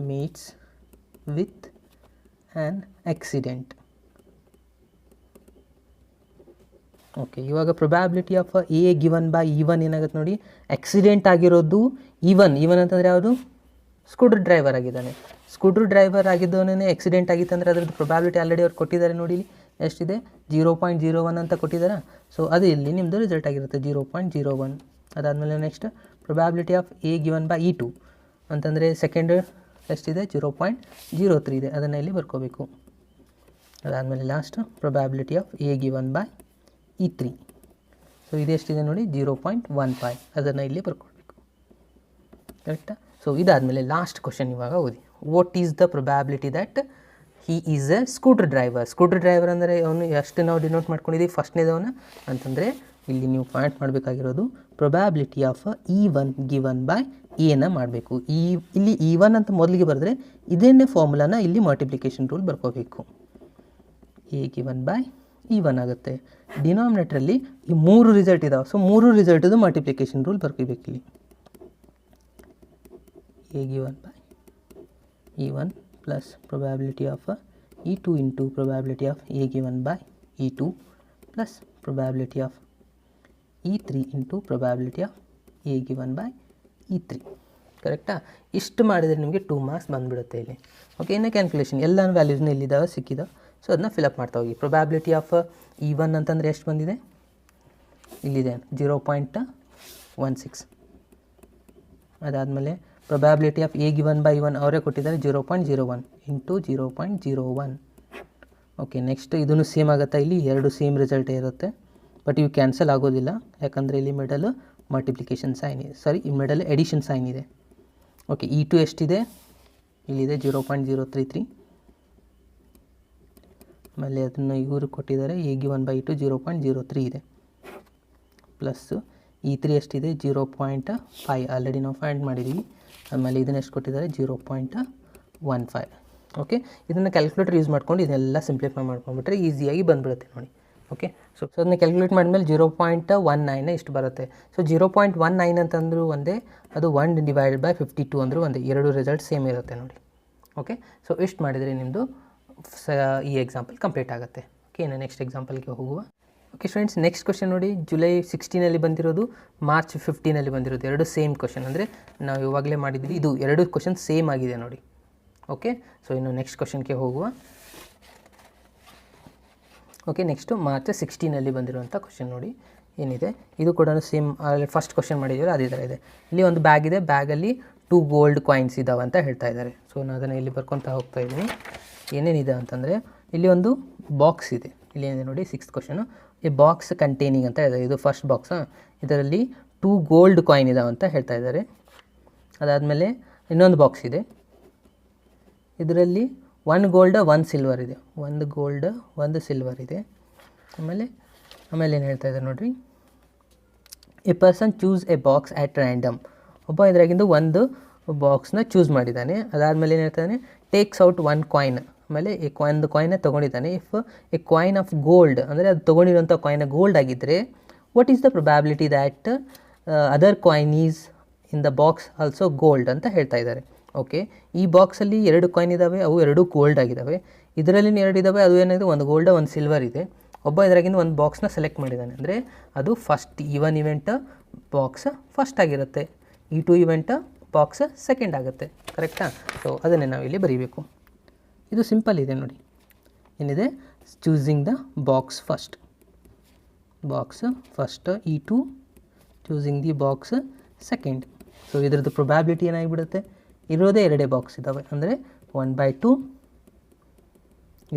meets with an accident. Okay, ಇವಾಗ probability of A given by E1 ಏನಾಗುತ್ತೆ ನೋಡಿ, ಆಕ್ಸಿಡೆಂಟ್ ಆಗಿರೋದು E1 ಅಂತಂದರೆ ಯಾವುದು, ಸ್ಕೂಟರ್ ಡ್ರೈವರ್ ಆಗಿದ್ದಾನೆ. ಸ್ಕೂಟರ್ ಡ್ರೈವರ್ ಆಗಿದ್ದವನೇ ಆಕ್ಸಿಡೆಂಟ್ ಆಗಿತ್ತು ಅಂದರೆ ಅದರದ್ದು ಪ್ರೊಬ್ಯಾಬಿಲಿಟಿ ಆಲ್ರೆಡಿ ಅವ್ರು ಕೊಟ್ಟಿದ್ದಾರೆ ನೋಡಿ, ಎಷ್ಟಿದೆ 0.01 ಅಂತ ಕೊಟ್ಟಿದ್ದಾರೆ. ಸೊ ಅದು ಇಲ್ಲಿ ನಿಮ್ಮದು ರಿಸಲ್ಟ್ ಆಗಿರುತ್ತೆ 0.01. ಅದಾದಮೇಲೆ next probability of A given by E2 ಅಂತಂದರೆ ಸೆಕೆಂಡ್ ಎಷ್ಟಿದೆ, 0.03 ಇದೆ. ಅದನ್ನು ಇಲ್ಲಿ ಬರ್ಕೋಬೇಕು. ಅದಾದಮೇಲೆ last probability of A given by E3. So ಇದೆಷ್ಟಿದೆ ನೋಡಿ, 0.15. ಅದನ್ನು ಇಲ್ಲಿ ಬರ್ಕೊಳ್ಬೇಕು. ಕರೆಕ್ಟಾ. ಸೊ ಇದಾದಮೇಲೆ ಲಾಸ್ಟ್ ಕ್ವಶನ್ ಇವಾಗ ಓದಿ. What is the probability that he is A scooter driver. Scooter driver ಅಂದರೆ ಅವನು ಎಷ್ಟು ನಾವು ಡಿನೋಟ್ ಮಾಡ್ಕೊಂಡಿದ್ದೀವಿ, ಫಸ್ಟ್ನೇದವನ್ನ ಅಂತಂದರೆ ಇಲ್ಲಿ ನೀವು ಪಾಯಿಂಟ್ ಮಾಡಬೇಕಾಗಿರೋದು probability of E1 given by ಎನ ಮಾಡಬೇಕು. ಇಲ್ಲಿ E1 ಅಂತ ಮೊದಲಿಗೆ ಬರೆದ್ರೆ ಇದನ್ನೇ ಫಾರ್ಮುಲಾನ ಇಲ್ಲಿ ಮಲ್ಟಿಪ್ಲಿಕೇಶನ್ ರೂಲ್ ಬರ್ಕೋಬೇಕು. ಎ ಗಿವನ್ ಬೈ E1 ಆಗುತ್ತೆ. ಡಿನಾಮಿನೇಟ್ರಲ್ಲಿ ಈ 3 ರಿಸಲ್ಟ್ ಇದಾವೆ. ಸೊ 3 ರಿಸಲ್ಟದು ಮಲ್ಟಿಪ್ಲಿಕೇಶನ್ ರೂಲ್ ಬರ್ಕೋಬೇಕು ಇಲ್ಲಿ. A given by E1 plus probability of E2 into probability of A given by E2 plus probability of E3 into probability of A given by E3. ಕರೆಕ್ಟಾ. ಇಷ್ಟು ಮಾಡಿದರೆ ನಿಮಗೆ 2 ಮಾರ್ಕ್ಸ್ ಬಂದುಬಿಡುತ್ತೆ ಇಲ್ಲಿ. ಓಕೆ, ಇನ್ನು ಕ್ಯಾಲ್ಕುಲೇಷನ್ ಎಲ್ಲ ವ್ಯಾಲ್ಯೂಸ್ನ ಎಲ್ಲಿದ್ದಾವೆ ಸಿಕ್ಕಿದಾವೆ. ಸೊ ಅದನ್ನ ಫಿಲಪ್ ಮಾಡ್ತಾ ಹೋಗಿ. ಪ್ರೊಬ್ಯಾಬಿಲಿಟಿ ಆಫ್ E1 ಅಂತಂದರೆ ಎಷ್ಟು ಬಂದಿದೆ, ಇಲ್ಲಿದೆ 0.16. ಅದಾದಮೇಲೆ probability of A given by E1 ಅವರೇ ಕೊಟ್ಟಿದ್ದಾರೆ 0.01 ಇಂಟು 0.01. ಓಕೆ, ನೆಕ್ಸ್ಟ್ ಇದನ್ನು ಸೇಮ್ ಆಗುತ್ತಾ, ಇಲ್ಲಿ 2 ಸೇಮ್ ರಿಸಲ್ಟೇ ಇರುತ್ತೆ. ಬಟ್ ಇವು ಕ್ಯಾನ್ಸಲ್ ಆಗೋದಿಲ್ಲ, ಯಾಕಂದರೆ ಇಲ್ಲಿ ಮಿಡಲ್ ಮಲ್ಟಿಪ್ಲಿಕೇಶನ್ ಸೈನ್ ಇದೆ, ಸಾರಿ ಈ ಮಿಡಲ್ ಎಡಿಷನ್ ಸೈನ್ ಇದೆ. ಓಕೆ, E2 ಎಷ್ಟಿದೆ, ಇಲ್ಲಿದೆ 0.033. ಆಮೇಲೆ ಅದನ್ನು ಇವರು ಕೊಟ್ಟಿದ್ದಾರೆ ಎ ಗಿವನ್ ಬೈ E2 0.03 ಇದೆ. ಪ್ಲಸ್ E3 ಎಷ್ಟಿದೆ 0.5 ಆಲ್ರೆಡಿ ನಾವು ಫೈಂಡ್ ಮಾಡಿದ್ದೀವಿ. ಆಮೇಲೆ ಇದನ್ನು ಎಷ್ಟು ಕೊಟ್ಟಿದ್ದಾರೆ 0.15. ಓಕೆ, ಇದನ್ನು ಕ್ಯಾಲ್ಕುಲೇಟರ್ ಯೂಸ್ ಮಾಡ್ಕೊಂಡು ಇದೆಲ್ಲ ಸಿಂಪ್ಲಿಫೈ ಮಾಡ್ಕೊಂಡ್ಬಿಟ್ರೆ ಈಸಿಯಾಗಿ ಬಂದುಬಿಡುತ್ತೆ ನೋಡಿ. ಓಕೆ, ಸೊ ಅದನ್ನ ಕ್ಯಾಲ್ಕುಲೇಟ್ ಮಾಡಿದ್ಮೇಲೆ 0.19 ಇಷ್ಟು ಬರುತ್ತೆ. ಸೊ 0.19 ಅಂತಂದರೂ ಒಂದೇ, ಅದು 1 ಡಿವೈಡೆಡ್ ಬೈ 52 ಅಂದರೂ ಒಂದೇ, 2 ರಿಸಲ್ಟ್ ಸೇಮ್ ಇರುತ್ತೆ ನೋಡಿ. ಓಕೆ, ಸೊ ಇಷ್ಟು ಮಾಡಿದರೆ ನಿಮ್ಮದು ಈ ಎಕ್ಸಾಂಪಲ್ ಕಂಪ್ಲೀಟ್ ಆಗುತ್ತೆ. ಓಕೆ, ಇನ್ನು ನೆಕ್ಸ್ಟ್ ಎಕ್ಸಾಂಪಲ್ಗೆ ಹೋಗುವ. ಓಕೆ ಫ್ರೆಂಡ್ಸ್, ನೆಕ್ಸ್ಟ್ ಕ್ವಶನ್ ನೋಡಿ. ಜುಲೈ 16 ಬಂದಿರೋದು, ಮಾರ್ಚ್ 15 ಬಂದಿರೋದು, ಎರಡು ಸೇಮ್ ಕ್ವಶನ್. ಅಂದರೆ ನಾವು ಇವಾಗಲೇ ಮಾಡಿದ್ವಿ, ಇದು ಎರಡು ಕ್ವಶನ್ ಸೇಮ್ ಆಗಿದೆ ನೋಡಿ. ಓಕೆ, ಸೊ ಇನ್ನು ನೆಕ್ಸ್ಟ್ ಕ್ವಶನ್ಗೆ ಹೋಗುವ. ಓಕೆ, ನೆಕ್ಸ್ಟು ಮಾರ್ಚ್ 16 ಬಂದಿರುವಂಥ ಕ್ವಶನ್ ನೋಡಿ ಏನಿದೆ. ಇದು ಕೂಡ ಸೇಮ್ ಫಸ್ಟ್ ಕ್ವಶನ್ ಮಾಡಿದ್ದೀವಿ, ಅದೇ ಥರ ಇದೆ. ಇಲ್ಲಿ ಒಂದು ಬ್ಯಾಗ್ ಇದೆ, ಬ್ಯಾಗಲ್ಲಿ 2 ಗೋಲ್ಡ್ ಕಾಯಿನ್ಸ್ ಇದ್ದಾವೆ ಅಂತ ಹೇಳ್ತಾ ಇದ್ದಾರೆ. ಸೊ ನಾನು ಅದನ್ನು ಇಲ್ಲಿ ಬರ್ಕೊತಾ ಹೋಗ್ತಾ ಇದ್ದೀನಿ. ಏನೇನಿದೆ ಅಂತಂದರೆ ಇಲ್ಲಿ ಒಂದು ಬಾಕ್ಸ್ ಇದೆ. ಇಲ್ಲಿ ಏನಿದೆ ನೋಡಿ, 6th question. A box containing ಅಂತ ಇದೆ, ಇದು ಫಸ್ಟ್ ಬಾಕ್ಸ್. ಇದರಲ್ಲಿ 2 ಗೋಲ್ಡ್ ಕಾಯಿನ್ ಇದಾವೆ ಅಂತ ಹೇಳ್ತಾ ಇದ್ದಾರೆ. ಅದಾದಮೇಲೆ ಇನ್ನೊಂದು ಬಾಕ್ಸ್ ಇದೆ, ಇದರಲ್ಲಿ 1 ಗೋಲ್ಡ್ 1 ಸಿಲ್ವರ್ ಇದೆ, 1 ಗೋಲ್ಡ್ 1 ಸಿಲ್ವರ್ ಇದೆ. ಆಮೇಲೆ ಏನು ಹೇಳ್ತಾ ಇದ್ದಾರೆ ನೋಡಿರಿ, A person choose A box at random. ಒಬ್ಬ ಇದರಾಗಿಂದ ಒಂದು ಬಾಕ್ಸ್ನ ಚೂಸ್ ಮಾಡಿದ್ದಾನೆ. ಅದಾದಮೇಲೆ ಏನು ಹೇಳ್ತಾನೆ, ಟೇಕ್ಸ್ ಔಟ್ 1 ಕಾಯಿನ್. ಆಮೇಲೆ ಒಂದು ಕಾಯಿನ ತೊಗೊಂಡಿದ್ದಾನೆ. If a coin of gold, ಅಂದರೆ ಅದು ತೊಗೊಂಡಿರೋಂಥ ಕಾಯಿನ ಗೋಲ್ಡ್ ಆಗಿದ್ದರೆ, what is the probability that other coin is in the box also gold ಅಂತ ಹೇಳ್ತಾ ಇದ್ದಾರೆ. ಓಕೆ, ಈ ಬಾಕ್ಸಲ್ಲಿ 2 ಕಾಯಿನ್ ಇದ್ದಾವೆ, ಅವು 2 ಗೋಲ್ಡ್ ಆಗಿದ್ದಾವೆ. ಇದರಲ್ಲಿ 2 ಇದ್ದಾವೆ, ಅದು ಏನಿದೆ, 1 ಗೋಲ್ಡ್ 1 ಸಿಲ್ವರ್ ಇದೆ. ಒಬ್ಬ ಇದರಾಗಿಂದ ಒಂದು ಬಾಕ್ಸ್ನ ಸೆಲೆಕ್ಟ್ ಮಾಡಿದ್ದಾನೆ, ಅಂದರೆ ಅದು first E1 event box first ಆಗಿರುತ್ತೆ, E2 ಇವೆಂಟ್ ಬಾಕ್ಸ್ ಸೆಕೆಂಡ್ ಆಗುತ್ತೆ. ಕರೆಕ್ಟಾ? ಸೊ ಅದನ್ನೇ ನಾವು ಇಲ್ಲಿ ಬರೀಬೇಕು. ಇದು ಸಿಂಪಲ್ ಇದೆ ನೋಡಿ, ಏನಿದೆ, choosing the box first, E2 choosing the box second. So ಇದರದ್ದು ಪ್ರೊಬ್ಯಾಬಿಲಿಟಿ ಏನಾಗಿಬಿಡುತ್ತೆ, ಇರೋದೇ 2 ಬಾಕ್ಸ್ ಇದ್ದಾವೆ, ಅಂದರೆ 1/2,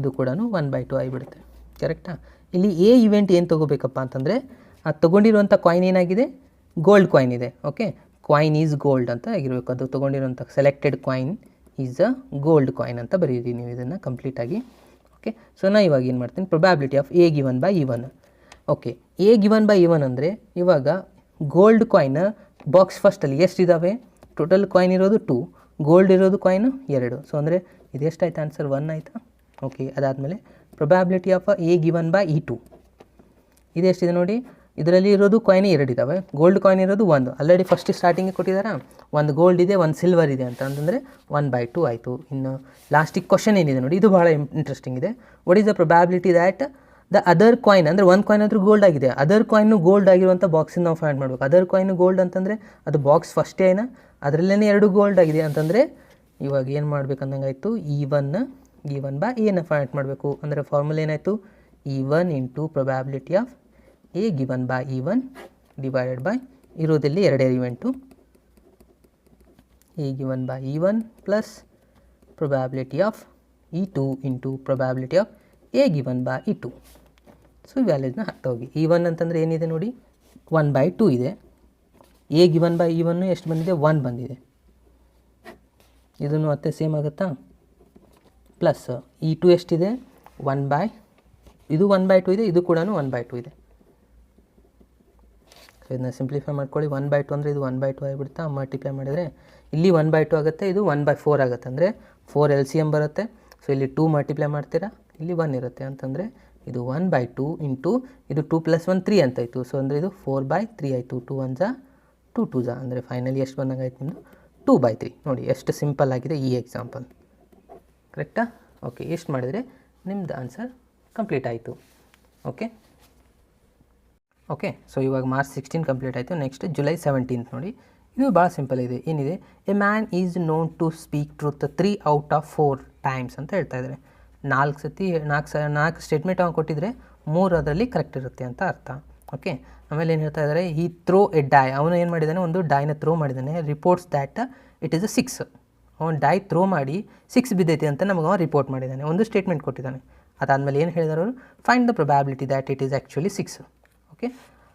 ಇದು ಕೂಡ 1/2 ಆಗಿಬಿಡುತ್ತೆ. ಕರೆಕ್ಟಾ? ಇಲ್ಲಿ ಎ ಇವೆಂಟ್ ಏನು ತೊಗೋಬೇಕಪ್ಪ ಅಂತಂದರೆ, ಅದು ತೊಗೊಂಡಿರುವಂಥ ಕಾಯಿನ್ ಏನಾಗಿದೆ, ಗೋಲ್ಡ್ ಕಾಯಿನ್ ಇದೆ. ಓಕೆ, ಕಾಯಿನ್ ಈಸ್ ಗೋಲ್ಡ್ ಅಂತ ಆಗಿರಬೇಕು. ಅದು ತೊಗೊಂಡಿರುವಂಥ selected coin is a gold coin ಅಂತ ಬರೀರಿ ನೀವು ಇದನ್ನು ಕಂಪ್ಲೀಟಾಗಿ. ಓಕೆ, ಸೊ ನಾನು ಇವಾಗ ಏನು ಮಾಡ್ತೀನಿ, probability of A given by E1. Okay, A given by E1 ಅಂದರೆ ಇವಾಗ ಗೋಲ್ಡ್ ಕಾಯಿನ್ ಬಾಕ್ಸ್ ಫಸ್ಟಲ್ಲಿ ಎಷ್ಟಿದ್ದಾವೆ, ಟೋಟಲ್ ಕಾಯಿನ್ ಇರೋದು 2, ಗೋಲ್ಡ್ ಇರೋದು ಕಾಯಿನು 2. ಸೊ ಅಂದರೆ ಇದು ಎಷ್ಟಾಯ್ತು, ಆನ್ಸರ್ 1 ಆಯಿತಾ? ಓಕೆ, ಅದಾದಮೇಲೆ probability of A given by E2 ಇದು ಎಷ್ಟಿದೆ ನೋಡಿ, ಇದರಲ್ಲಿ ಇರೋದು ಕಾಯಿನ್ 2 ಇದ್ದಾವೆ, ಗೋಲ್ಡ್ ಕಾಯಿನ್ ಇರೋದು 1. ಆಲ್ರೆಡಿ ಫಸ್ಟ್ ಸ್ಟಾರ್ಟಿಂಗಿಗೆ ಕೊಟ್ಟಿದ್ದಾರೆ, 1 ಗೋಲ್ಡ್ ಇದೆ 1 ಸಿಲ್ವರ್ ಇದೆ ಅಂತಂದರೆ 1/2 ಆಯಿತು. ಇನ್ನು ಲಾಸ್ಟಿಗೆ ಕ್ವಶನ್ ಏನಿದೆ ನೋಡಿ, ಇದು ಭಾಳ ಇಂಟ್ರೆಸ್ಟಿಂಗ್ ಇದೆ. What is the probability that the other coin, ಅಂದರೆ 1 ಕಾಯಿನ್ ಆದರೂ ಗೋಲ್ಡ್ ಆಗಿದೆ, ಅದರ್ ಕಾಯಿನ್ನು ಗೋಲ್ಡ್ ಆಗಿರುವಂಥ ಬಾಕ್ಸಿಂದ ನಾವು ಫೈಂಡ್ ಮಾಡಬೇಕು. ಅದರ್ ಕಾಯಿನ್ ಗೋಲ್ಡ್ ಅಂತಂದರೆ ಅದು ಬಾಕ್ಸ್ ಫಸ್ಟೇ ಏನ, ಅದರಲ್ಲೇ 2 ಗೋಲ್ಡ್ ಆಗಿದೆ ಅಂತಂದರೆ ಇವಾಗ ಏನು ಮಾಡ್ಬೇಕಂದಂಗಾಯಿತು, E1 ಬೈ ಎನ ಫೈಂಡ್ ಮಾಡಬೇಕು. ಅಂದರೆ ಫಾರ್ಮುಲಾ ಏನಾಯಿತು, E1 into probability of A given by E1 divided by ಇರೋದಲ್ಲಿ 2 event, A given by E1 plus probability of E2 into probability of A given by E2. So ವ್ಯಾಲ್ಯೂಸ್ನ ಹಾಕ್ತಾ ಹೋಗಿ. E1 ಅಂತಂದರೆ ಏನಿದೆ ನೋಡಿ, 1/2 ಇದೆ. ಎ ಗಿವನ್ ಬೈ E1 ಎಷ್ಟು ಬಂದಿದೆ, 1 ಬಂದಿದೆ. ಇದನ್ನು ಮತ್ತೆ ಸೇಮ್ ಆಗುತ್ತಾ, ಪ್ಲಸ್ E2 ಎಷ್ಟಿದೆ, ಇದು 1/2 ಇದೆ, ಇದು ಕೂಡ 1/2 ಇದೆ. ಸೊ ಇದನ್ನ ಸಿಂಪ್ಲಿಫೈ ಮಾಡ್ಕೊಳ್ಳಿ. 1/2 ಅಂದರೆ ಇದು 1/2 ಆಗಿಬಿಡ್ತಾ, ಮಲ್ಟಿಪ್ಲೈ ಮಾಡಿದರೆ ಇಲ್ಲಿ 1/2 ಆಗುತ್ತೆ, ಇದು 1/4 ಆಗುತ್ತೆ, ಅಂದರೆ 4 LCM ಬರುತ್ತೆ. ಸೊ ಇಲ್ಲಿ 2 ಮಲ್ಟಿಪ್ಲೈ ಮಾಡ್ತೀರಾ, ಇಲ್ಲಿ 1 ಇರುತ್ತೆ ಅಂತಂದರೆ ಇದು 1/2 ಇಂಟು ಇದು 2 + 1 3 ಅಂತಾಯಿತು. ಸೊ ಅಂದರೆ ಇದು 4/3 ಆಯಿತು. 2 1 2 2 ಅಂದರೆ ಫೈನಲಿ ಎಷ್ಟು ಬಂದಂಗೆ ಆಯ್ತು ನಿಮ್ಮದು, 2/3. ನೋಡಿ ಎಷ್ಟು ಸಿಂಪಲ್ ಆಗಿದೆ ಈ ಎಕ್ಸಾಂಪಲ್. ಕರೆಕ್ಟಾ? ಓಕೆ, ಎಷ್ಟು ಮಾಡಿದರೆ ನಿಮ್ಮದು ಆನ್ಸರ್ ಕಂಪ್ಲೀಟ್ ಆಯಿತು. ಓಕೆ, ಸೊ ಇವಾಗ ಮಾರ್ಚ್ 16 ಕಂಪ್ಲೀಟ್ ಆಯಿತು. ನೆಕ್ಸ್ಟ್ ಜುಲೈ 17 ನೋಡಿ, ಇದು ಭಾಳ ಸಿಂಪಲ್ ಇದೆ. ಏನಿದೆ, a man is known to speak truth 3 out of 4 times ಅಂತ ಹೇಳ್ತಾ ಇದ್ದಾರೆ. 4 ಸ್ಟೇಟ್ಮೆಂಟ್ ಅವ್ನು ಕೊಟ್ಟಿದ್ರೆ 3 ಅದರಲ್ಲಿ ಕರೆಕ್ಟ್ ಇರುತ್ತೆ ಅಂತ ಅರ್ಥ. ಓಕೆ, ಆಮೇಲೆ ಏನು ಹೇಳ್ತಾ ಇದ್ದಾರೆ, ಈ ಥ್ರೋ ಎ ಡೈ, ಅವನು ಏನು ಮಾಡಿದ್ದಾನೆ, ಒಂದು ಡೈನ ಥ್ರೋ ಮಾಡಿದ್ದಾನೆ. ರಿಪೋರ್ಟ್ಸ್ ದ್ಯಾಟ್ ಇಟ್ ಈಸ್ ಅ 6. ಅವನು ಡೈ ಥ್ರೋ ಮಾಡಿ 6 ಬಿದ್ದೈತಿ ಅಂತ ನಮಗೆ ಅವನು ರಿಪೋರ್ಟ್ ಮಾಡಿದ್ದಾನೆ, ಒಂದು ಸ್ಟೇಟ್ಮೆಂಟ್ ಕೊಟ್ಟಿದ್ದಾನೆ. ಅದಾದಮೇಲೆ ಏನು ಹೇಳಿದಾರೆ ಅವರು, find the probability that it is actually 6. Okay,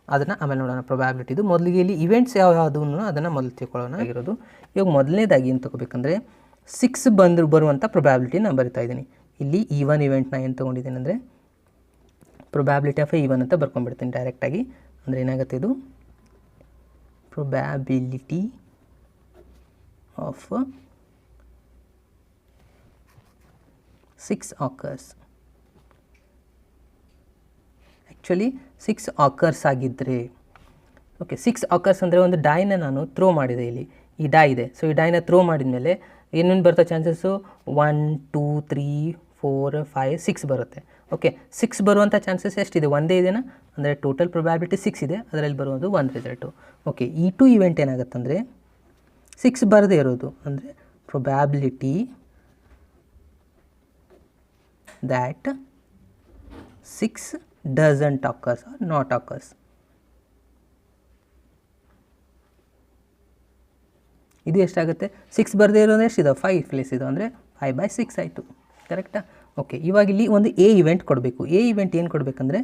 ಅದನ್ನು ಆಮೇಲೆ ನೋಡೋಣ ಪ್ರೊಬ್ಯಾಬಿಲಿಟಿದು. ಮೊದಲಿಗೆ ಇಲ್ಲಿ ಇವೆಂಟ್ಸ್ ಯಾವುದು ಅದನ್ನು ಮೊದಲು ತಿಳ್ಕೊಳ್ಳೋಣ ಆಗಿರೋದು. ಇವಾಗ ಮೊದಲನೇದಾಗಿ ಏನು ತೊಗೋಬೇಕಂದ್ರೆ 6 ಬರುವಂಥ ಪ್ರೊಬ್ಯಾಬಿಲಿಟಿ ನಾನು ಬರಿತಾ ಇದ್ದೀನಿ. ಇಲ್ಲಿ E1 ಇವೆಂಟ್ನ ಏನು ತೊಗೊಂಡಿದ್ದೀನಿ ಅಂದರೆ ಪ್ರೊಬ್ಯಾಬಿಲಿಟಿ ಆಫ್ E1 ಅಂತ ಬರ್ಕೊಂಡ್ಬಿಡ್ತೀನಿ ಡೈರೆಕ್ಟಾಗಿ. ಅಂದರೆ ಏನಾಗುತ್ತೆ, ಇದು probability of 6 occurs. Actually 6 occurs ಆಗಿದ್ದರೆ, ಓಕೆ 6 ಆಕರ್ಸ್ ಅಂದರೆ ಒಂದು ಡೈನ ನಾನು ಥ್ರೋ ಮಾಡಿದೆ. ಇಲ್ಲಿ ಈ ಡೈ ಇದೆ. ಸೊ ಈ ಡೈನ ಥ್ರೋ ಮಾಡಿದ ಮೇಲೆ ಏನೇನು ಬರ್ತೋ ಚಾನ್ಸಸ್ಸು 1 2 3 4 5 6 ಬರುತ್ತೆ. ಓಕೆ 6 ಬರುವಂಥ ಚಾನ್ಸಸ್ ಎಷ್ಟಿದೆ? ಒಂದೇ ಇದೆನಾ? ಅಂದರೆ ಟೋಟಲ್ ಪ್ರೊಬ್ಯಾಬಿಲಿಟಿ 6 ಇದೆ, ಅದರಲ್ಲಿ ಬರುವುದು 1 ರಿಸಲ್ಟು. ಓಕೆ, ಈ 2 ಇವೆಂಟ್ ಏನಾಗುತ್ತಂದರೆ 6 ಬರದೇ ಇರೋದು, ಅಂದರೆ probability that 6 doesn't occurs or not occurs. ಇದು ಎಷ್ಟಾಗುತ್ತೆ? 6 ಬರದೇ ಇರೋದು ಎಷ್ಟಿದೆ? 5 ಪ್ಲೇಸ್ ಇದು, ಅಂದರೆ 5/6 ಆಯಿತು. ಕರೆಕ್ಟಾ? ಓಕೆ, ಇವಾಗ ಇಲ್ಲಿ ಒಂದು ಎ ಇವೆಂಟ್ ಕೊಡಬೇಕು. ಎ ಇವೆಂಟ್ ಏನು ಕೊಡಬೇಕಂದ್ರೆ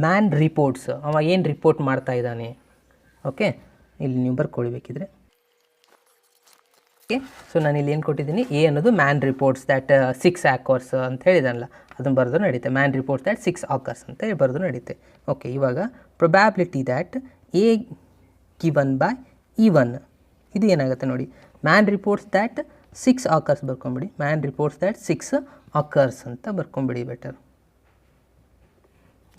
ಮ್ಯಾನ್ ರಿಪೋರ್ಟ್ಸ್, ಅವ ಏನು ರಿಪೋರ್ಟ್ ಮಾಡ್ತಾ ಇದ್ದಾನೆ. ಓಕೆ, ಇಲ್ಲಿ ನೀವು ಬರ್ಕೊಳ್ಬೇಕಿದ್ರೆ. ಓಕೆ, ಸೊ ನಾನು ಇಲ್ಲಿ ಏನು ಕೊಟ್ಟಿದ್ದೀನಿ? ಎ ಅನ್ನೋದು ಮ್ಯಾನ್ ರಿಪೋರ್ಟ್ಸ್ ದ್ಯಾಟ್ 6 ಆಕರ್ಸ್ ಅಂತ ಹೇಳಿದಾನಲ್ಲ, ಅದನ್ನು ಬರೆದು ನಡೀತೆ. ಮ್ಯಾನ್ ರಿಪೋರ್ಟ್ಸ್ ದ್ಯಾಟ್ 6 ಆಕರ್ಸ್ ಅಂತ ಹೇಳಿ ಬರೆದು ನಡೀತೆ. ಓಕೆ, ಇವಾಗ probability that A given by E1 ಇದು ಏನಾಗುತ್ತೆ ನೋಡಿ. ಮ್ಯಾನ್ ರಿಪೋರ್ಟ್ಸ್ ದ್ಯಾಟ್ 6 ಆಕರ್ಸ್ ಬರ್ಕೊಂಬಿಡಿ. ಮ್ಯಾನ್ ರಿಪೋರ್ಟ್ಸ್ ದ್ಯಾಟ್ 6 ಆಕರ್ಸ್ ಅಂತ ಬರ್ಕೊಂಬಿಡಿ ಬೆಟರ್.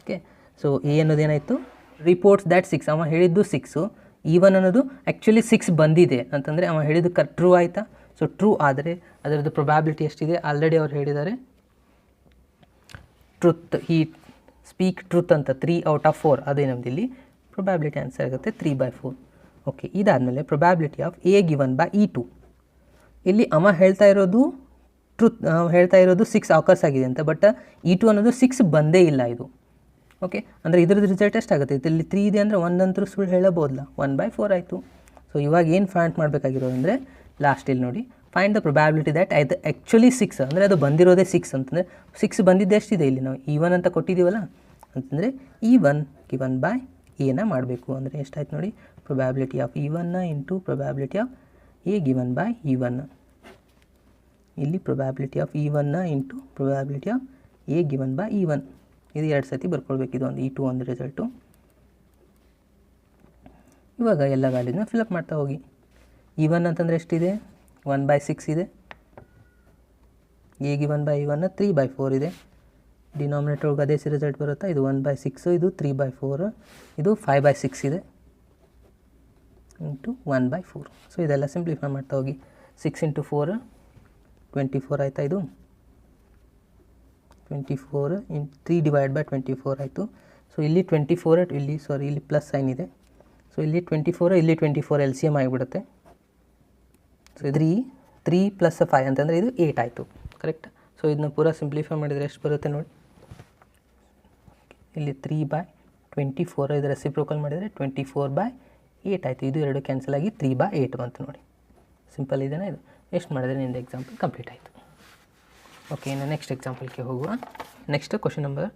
ಓಕೆ, ಸೊ ಎ ಅನ್ನೋದೇನಾಯಿತು? ರಿಪೋರ್ಟ್ಸ್ ದ್ಯಾಟ್ 6, ಅವ ಹೇಳಿದ್ದು 6. E1 ಅನ್ನೋದು ಆ್ಯಕ್ಚುಲಿ 6 ಬಂದಿದೆ ಅಂತಂದರೆ ಅವ ಹೇಳಿದ್ದು ಟ್ರೂ ಆಯಿತಾ? ಸೊ ಟ್ರೂ ಆದರೆ ಅದರದ್ದು ಪ್ರೊಬ್ಯಾಬಿಲಿಟಿ ಎಷ್ಟಿದೆ? ಆಲ್ರೆಡಿ ಅವ್ರು ಹೇಳಿದ್ದಾರೆ ಟ್ರುತ್, ಈ ಸ್ಪೀಕ್ ಟ್ರುತ್ ಅಂತ 3/4. ಅದೇ ನಮ್ದು ಇಲ್ಲಿ ಪ್ರೊಬ್ಯಾಬಿಲಿಟಿ ಆನ್ಸರ್ ಆಗುತ್ತೆ 3/4. ಓಕೆ, ಇದಾದಮೇಲೆ probability of A given by E2. ಇಲ್ಲಿ ಅವ ಹೇಳ್ತಾ ಇರೋದು ಟ್ರುತ್, ಹೇಳ್ತಾ ಇರೋದು 6 ಆಕರ್ಸ್ ಆಗಿದೆ ಅಂತ, ಬಟ್ E2 ಅನ್ನೋದು 6 ಬಂದೇ ಇಲ್ಲ ಇದು. ಓಕೆ, ಅಂದರೆ ಇದ್ರದ್ದು ರಿಸಲ್ಟ್ ಎಷ್ಟಾಗುತ್ತೆ? ಇಲ್ಲಿ 3 ಇದೆ ಅಂದರೆ 1 ಅಂತರೂ ಸುಳ್ಳು ಹೇಳಬಹುದಲ್ಲ, 1/4 ಆಯಿತು. ಸೊ ಇವಾಗ ಏನು ಫೈಂಡ್ ಮಾಡಬೇಕಾಗಿರೋದು ಅಂದರೆ ಲಾಸ್ಟ್ ಇಲ್ಲಿ ನೋಡಿ, ಫೈಂಡ್ ದ ಪ್ರೊಬ್ಯಾಬಿಲಿಟಿ ದ್ಯಾಟ್ ಅದು ಆ್ಯಕ್ಚುಲಿ 6, ಅಂದರೆ ಅದು ಬಂದಿರೋದೇ 6 ಅಂತಂದರೆ 6 ಬಂದಿದ್ದು ಎಷ್ಟಿದೆ ಇಲ್ಲಿ? ನಾವು E1 ಅಂತ ಕೊಟ್ಟಿದ್ದೀವಲ್ಲ, ಅಂತಂದರೆ E1 ಗಿವನ್ ಬೈ ಎನ ಮಾಡಬೇಕು. ಅಂದರೆ ಎಷ್ಟಾಯ್ತು ನೋಡಿ, probability of E1 into probability of A given by E1. ಇಲ್ಲಿ probability of E1 into probability of A given by E1. ಇದು 2 ಸತಿ ಬರ್ಕೊಳ್ಬೇಕು. ಇದು ಒಂದು E2 ಒಂದು ರಿಸಲ್ಟು. ಇವಾಗ ಎಲ್ಲ ವ್ಯಾಲ್ಯೂನ ಫಿಲಪ್ ಮಾಡ್ತಾ ಹೋಗಿ. E1 ಅಂತಂದರೆ ಎಷ್ಟಿದೆ? 1/6 ಇದೆ. ಎ ಗಿವನ್ ಬೈ E1 3/4 ಇದೆ. ಡಿನಾಮಿನೇಟರ್ಗೆ ಅದೇ ರಿಸಲ್ಟ್ ಬರುತ್ತಾ? ಇದು 1/6, ಇದು 3/4, ಇದು 5/6 ಇದೆ ಇಂಟು 1/4. ಸೊ ಇದೆಲ್ಲ ಸಿಂಪ್ಲಿಫೈ ಮಾಡ್ತಾ ಹೋಗಿ. 6 ಇಂಟು 4 24 ಆಯಿತಾ? ಇದು 24 3 ಡಿವೈಡ್ ಬೈ 24 ಆಯಿತು. ಸೊ ಇಲ್ಲಿ 24 ಇಲ್ಲಿ ಇಲ್ಲಿ ಪ್ಲಸ್ ಸೈನ್ ಇದೆ. ಸೊ ಇಲ್ಲಿ 24 ಇಲ್ಲಿ 24 LCM ಆಗಿಬಿಡುತ್ತೆ. ಸೊ 3 + 5 ಅಂತಂದರೆ ಇದು 8 ಆಯಿತು. ಕರೆಕ್ಟ್? ಸೊ ಇದನ್ನ ಪೂರ ಸಿಂಪ್ಲಿಫೈ ಮಾಡಿದರೆ ಎಷ್ಟು ಬರುತ್ತೆ ನೋಡಿ. ಇಲ್ಲಿ 3/24 ಇದರ ರೆಸಿಪ್ರೋಕಲ್ ಮಾಡಿದರೆ 24/8 ಆಯಿತು. ಇದು 2 ಕ್ಯಾನ್ಸಲ್ ಆಗಿ 3/8 ಬಂತು ನೋಡಿ. ಸಿಂಪಲ್ ಇದೆಯಾ ಇದು? ಎಷ್ಟು ಮಾಡಿದರೆ ನಿಮ್ಮದು ಎಕ್ಸಾಂಪಲ್ ಕಂಪ್ಲೀಟ್ ಆಯಿತು. ಓಕೆ, ಇನ್ನು ನೆಕ್ಸ್ಟ್ ಎಕ್ಸಾಂಪಲ್ಗೆ ಹೋಗುವ. ನೆಕ್ಸ್ಟ್ ಕ್ವಶನ್ ನಂಬರ್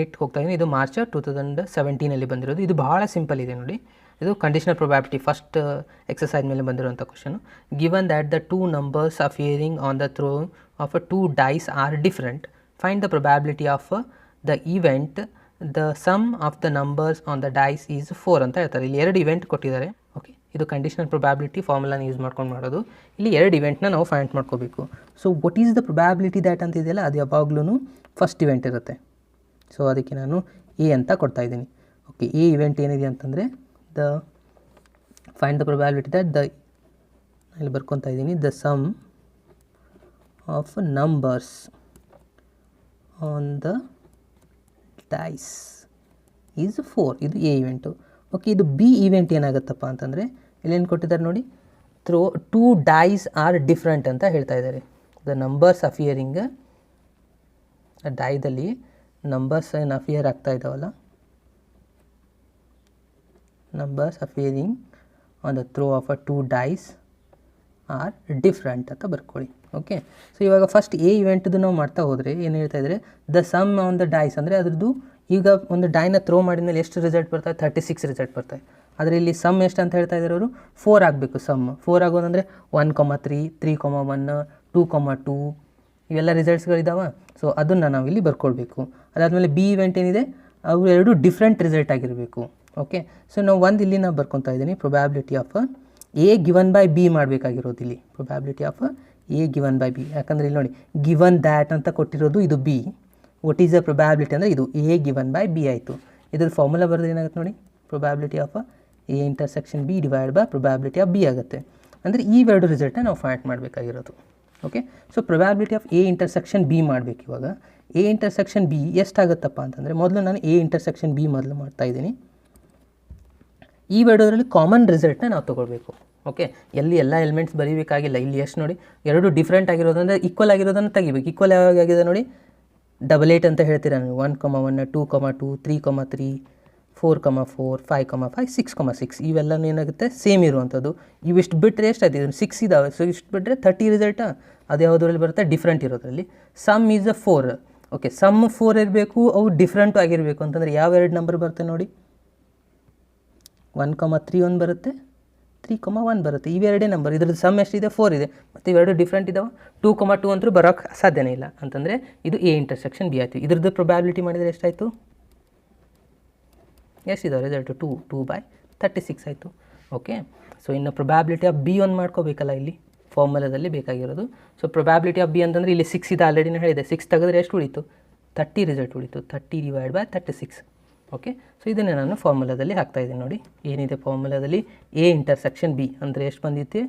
8 ಹೋಗ್ತಾ ಇದ್ದೀನಿ. ಇದು ಮಾರ್ಚ್ 2017 ಬಂದಿರೋದು. ಇದು ಭಾಳ ಸಿಂಪಲ್ ಇದೆ ನೋಡಿ. ಇದು ಕಂಡೀಷನಲ್ ಪ್ರೊಬ್ಯಾಬಿಲಿಟಿ ಫಸ್ಟ್ ಎಕ್ಸಸೈಸ್ ಮೇಲೆ ಬಂದಿರುವಂಥ question. Given that the 2 numbers appearing on the throw of 2 dice are different, find the probability of the event the sum of the numbers on the dice is 4 ಅಂತ ಹೇಳ್ತಾರೆ. ಇಲ್ಲಿ 2 event ಕೊಟ್ಟಿದ್ದಾರೆ. Okay, ಇದು conditional probability ಫಾರ್ಮುಲಾನ use ಮಾಡ್ಕೊಂಡು ಮಾಡೋದು. ಇಲ್ಲಿ 2 ಇವೆಂಟ್ನ ನಾವು find ಮಾಡ್ಕೋಬೇಕು. So what is the probability that ಅಂತ ಇದೆಯಲ್ಲ, ಅದು ಯಾವಾಗಲೂ ಫಸ್ಟ್ ಇವೆಂಟ್ ಇರುತ್ತೆ. ಸೊ ಅದಕ್ಕೆ ನಾನು ಎ ಅಂತ ಕೊಡ್ತಾ ಇದ್ದೀನಿ. ಓಕೆ, ಎ ಇವೆಂಟ್ ಏನಿದೆ ಅಂತಂದರೆ ಫೈಂಡ್ ದ ಪ್ರೊಬ್ಯಾಬಿಲಿಟಿ ದ್ಯಾಟ್ ಇಲ್ಲಿ ಬರ್ಕೊತಾ ಇದ್ದೀನಿ, the sum of numbers on the dice is 4. ಇದು ಎ ಇವೆಂಟು. ಓಕೆ, ಇದು ಬಿ ಇವೆಂಟ್ ಏನಾಗುತ್ತಪ್ಪ ಅಂತಂದರೆ ಇಲ್ಲೇನು ಕೊಟ್ಟಿದ್ದಾರೆ ನೋಡಿ, ಥ್ರೋ 2 ಡೈಸ್ ಆರ್ ಡಿಫ್ರೆಂಟ್ ಅಂತ ಹೇಳ್ತಾ ಇದ್ದಾರೆ. ದ ನಂಬರ್ಸ್ ಅಫಿಯರಿಂಗ್ ಡೈದಲ್ಲಿ ನಂಬರ್ಸ್ ಏನು ಅಫಿಯರ್ ಆಗ್ತಾ ಇದ್ದಾವಲ್ಲ, numbers appearing on the throw of 2 dice are different ಅಂತ ಬರ್ಕೊಳ್ಳಿ. ಓಕೆ, ಸೊ ಇವಾಗ ಫಸ್ಟ್ ಎ ಇವೆಂಟ್ದು ನಾವು ಮಾಡ್ತಾ ಹೋದರೆ ಏನು ಹೇಳ್ತಾ ಇದ್ದಾರೆ, the sum on the dice ಅಂದರೆ ಅದ್ರದ್ದು ಈಗ ಒಂದು ಡೈನ ಥ್ರೋ ಮಾಡಿದ ಮೇಲೆ ಎಷ್ಟು ರಿಸಲ್ಟ್ ಬರ್ತದೆ? 36 ರಿಸಲ್ಟ್ ಬರ್ತದೆ. ಆದರೆ ಇಲ್ಲಿ ಸಮ್ ಎಷ್ಟು ಅಂತ ಹೇಳ್ತಾ ಇದ್ದಾರೆ ಅವರು? 4 ಆಗಬೇಕು. ಸಮ್ 4 ಆಗೋದಂದರೆ 1,3, 3,1, 2,2 ಇವೆಲ್ಲ ರಿಸಲ್ಟ್ಸ್ಗಳಿದ್ದಾವೆ. ಸೊ ಅದನ್ನು ನಾವು ಇಲ್ಲಿ ಬರ್ಕೊಳ್ಬೇಕು. ಅದಾದಮೇಲೆ ಬಿ ಇವೆಂಟ್ ಏನಿದೆ, ಅವು 2 ಡಿಫ್ರೆಂಟ್ ರಿಸಲ್ಟ್ ಆಗಿರಬೇಕು. ಓಕೆ, ಸೊ ನಾವು ಇಲ್ಲಿ ನಾವು ಬರ್ಕೊತಾ ಇದ್ದೀನಿ probability of A given by B ಮಾಡಬೇಕಾಗಿರೋದು. ಇಲ್ಲಿ probability of A given by B, ಯಾಕಂದರೆ ಇಲ್ಲಿ ನೋಡಿ ಗಿವನ್ ದ್ಯಾಟ್ ಅಂತ ಕೊಟ್ಟಿರೋದು ಇದು B. What is the probability ಅಂದರೆ ಇದು ಎ ಗಿವನ್ ಬೈ ಬಿ ಆಯಿತು. ಇದ್ರ ಫಾರ್ಮುಲಾ ಬರೋದು ಏನಾಗುತ್ತೆ ನೋಡಿ, probability of A intersection B divide by probability of B ಆಗುತ್ತೆ. ಅಂದರೆ ಈ 2 ರಿಸಲ್ಟನ್ನ ನಾವು ಫೈಂಡ್ ಮಾಡಬೇಕಾಗಿರೋದು. Okay, so probability of A intersection B ಮಾಡಬೇಕು. ಇವಾಗ ಎ ಇಂಟರ್ಸೆಕ್ಷನ್ ಬಿ ಎಷ್ಟಾಗುತ್ತಪ್ಪ ಅಂತಂದರೆ, ಮೊದಲು ನಾನು ಎ ಇಂಟರ್ಸೆಕ್ಷನ್ ಬಿ ಮೊದಲು ಮಾಡ್ತಾಯಿದ್ದೀನಿ. ಈ ಎರಡರಲ್ಲಿ ಕಾಮನ್ ರಿಸಲ್ಟ್ನ ನಾವು ತೊಗೊಳ್ಬೇಕು. ಓಕೆ, ಎಲ್ಲಿ ಎಲ್ಲ ಎಲಿಮೆಂಟ್ಸ್ ಬರೀಬೇಕಾಗಿಲ್ಲ. ಇಲ್ಲಿ ಎಷ್ಟು ನೋಡಿ, ಎರಡು ಡಿಫ್ರೆಂಟ್ ಆಗಿರೋದಂದರೆ ಈಕ್ವಲ್ ಆಗಿರೋದನ್ನು ತೆಗಿಬೇಕು. ಈಕ್ವಲ್ ಯಾವಾಗಿದೆ ನೋಡಿ, 88 ಅಂತ ಹೇಳ್ತೀರಾ ನೀವು. 1,1, 2,2, 3,3, 4,4, 5,5, 6,6 ಇವೆಲ್ಲನೂ ಏನಾಗುತ್ತೆ ಸೇಮ್ ಇರುವಂಥದ್ದು. ಇವಿಷ್ಟು ಬಿಟ್ಟರೆ ಎಷ್ಟಾಯ್ತು, ಇದನ್ನು 6 ಇದ್ದಾವೆ. ಸೊ ಇಷ್ಟು ಬಿಟ್ಟರೆ 30 ರಿಸಲ್ಟಾ, ಅದು ಯಾವುದರಲ್ಲಿ ಬರುತ್ತೆ, ಡಿಫ್ರೆಂಟ್ ಇರೋದ್ರಲ್ಲಿ. Sum is a 4. Okay, sum 4 ಇರಬೇಕು, ಅವು ಡಿಫ್ರೆಂಟು ಆಗಿರಬೇಕು ಅಂತಂದರೆ ಯಾವ ಎರಡು ನಂಬರ್ ಬರುತ್ತೆ ನೋಡಿ, 1,3 ಒಂದು ಬರುತ್ತೆ, 3,1 ಬರುತ್ತೆ. ಇವೆರಡೇ ನಂಬರ್. ಇದ್ರದ್ದು ಸಮ್ ಎಷ್ಟಿದೆ, 4 ಇದೆ. ಮತ್ತು ಇವೆರಡು ಡಿಫ್ರೆಂಟ್ ಇದ್ದಾವೆ. 2,2 ಅಂತೂ ಬರೋಕ್ಕೆ ಸಾಧ್ಯನೇ ಇಲ್ಲ. ಅಂತಂದರೆ ಇದು ಎ ಇಂಟರ್ಸೆಕ್ಷನ್ ಬಿ ಆಯಿತು. ಇದ್ರದ್ದು ಪ್ರೊಬ್ಯಾಬಿಲಿಟಿ ಮಾಡಿದರೆ ಎಷ್ಟಾಯಿತು, ಎಷ್ಟಿದಾವೆ ರಿಸಲ್ಟು, 2/36 ಆಯಿತು. ಓಕೆ, ಸೊ ಇನ್ನು ಪ್ರೊಬ್ಯಾಬಿಲಿಟಿ ಆಫ್ ಬಿ ಒಂದು ಮಾಡ್ಕೋಬೇಕಲ್ಲ ಇಲ್ಲಿ ಫಾರ್ಮುಲಾದಲ್ಲಿ ಬೇಕಾಗಿರೋದು. ಸೊ ಪ್ರೊಬ್ಯಾಬಿಲಿಟಿ ಆಫ್ ಬಿ ಅಂತಂದರೆ ಇಲ್ಲಿ 6 ಇದೆ, ಆಲ್ರೆಡಿ ಹೇಳಿದೆ. 6 ತೆಗೆದ್ರೆ ಎಷ್ಟು ಉಳಿತು, 30 ರಿಸಲ್ಟ್ ಉಳಿತು. 30/36. ಓಕೆ, ಸೊ ಇದನ್ನೇ ನಾನು ಫಾರ್ಮುಲಾದಲ್ಲಿ ಹಾಕ್ತಾಯಿದ್ದೀನಿ ನೋಡಿ. ಏನಿದೆ ಫಾರ್ಮುಲಾದಲ್ಲಿ, ಎ ಇಂಟರ್ಸೆಕ್ಷನ್ ಬಿ ಅಂದರೆ ಎಷ್ಟು ಬಂದಿತ್ತು,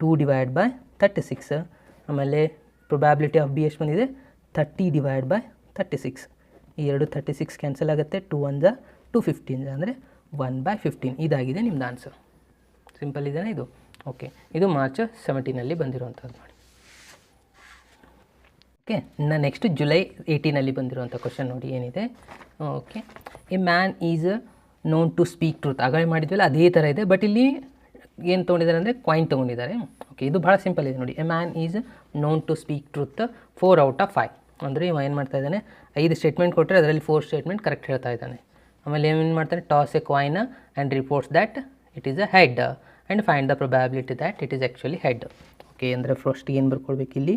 2/36. ಆಮೇಲೆ ಪ್ರೊಬ್ಯಾಬಿಲಿಟಿ ಆಫ್ ಬಿ ಎಷ್ಟು ಬಂದಿದೆ, 30/36. ಈ ಎರಡು 36 ಕ್ಯಾನ್ಸಲ್ ಆಗುತ್ತೆ. 2 1 215 ಅಂದರೆ 1/15. ಇದಾಗಿದೆ ನಿಮ್ಮದು ಆನ್ಸರ್. ಸಿಂಪಲ್ ಇದೆಯಾ ಇದು. ಓಕೆ, ಇದು ಮಾರ್ಚ್ 17 ಬಂದಿರುವಂಥದ್ದು ನೋಡಿ. ಓಕೆ, ಇನ್ನು ನೆಕ್ಸ್ಟ್ ಜುಲೈ 18 ಬಂದಿರುವಂಥ ಕ್ವಶನ್ ನೋಡಿ ಏನಿದೆ. Okay, a man is known to speak truth. ಆಗ ಮಾಡಿದ್ವಲ್ಲ ಅದೇ ಥರ ಇದೆ, ಬಟ್ ಇಲ್ಲಿ ಏನು ತೊಗೊಂಡಿದ್ದಾರೆ ಅಂದರೆ ಕಾಯಿನ್ ತೊಗೊಂಡಿದ್ದಾರೆ. ಓಕೆ, ಇದು ಭಾಳ ಸಿಂಪಲ್ ಇದೆ ನೋಡಿ. A man is known to speak truth 4 out of 5. ಅಂದರೆ ಇವ ಏನು ಮಾಡ್ತಾ ಇದ್ದಾನೆ, 5 ಸ್ಟೇಟ್ಮೆಂಟ್ ಕೊಟ್ಟರೆ ಅದರಲ್ಲಿ 4 ಸ್ಟೇಟ್ಮೆಂಟ್ ಕರೆಕ್ಟ್ ಹೇಳ್ತಾ ಇದ್ದಾನೆ. ಆಮೇಲೆ ಏನು ಮಾಡ್ತಾನೆ, toss a coin and reports that it is a head and find the probability that it is actually head. Okay, ಅಂದರೆ ಫಸ್ಟ್ ಏನು ಬರ್ಕೊಳ್ಬೇಕು ಇಲ್ಲಿ,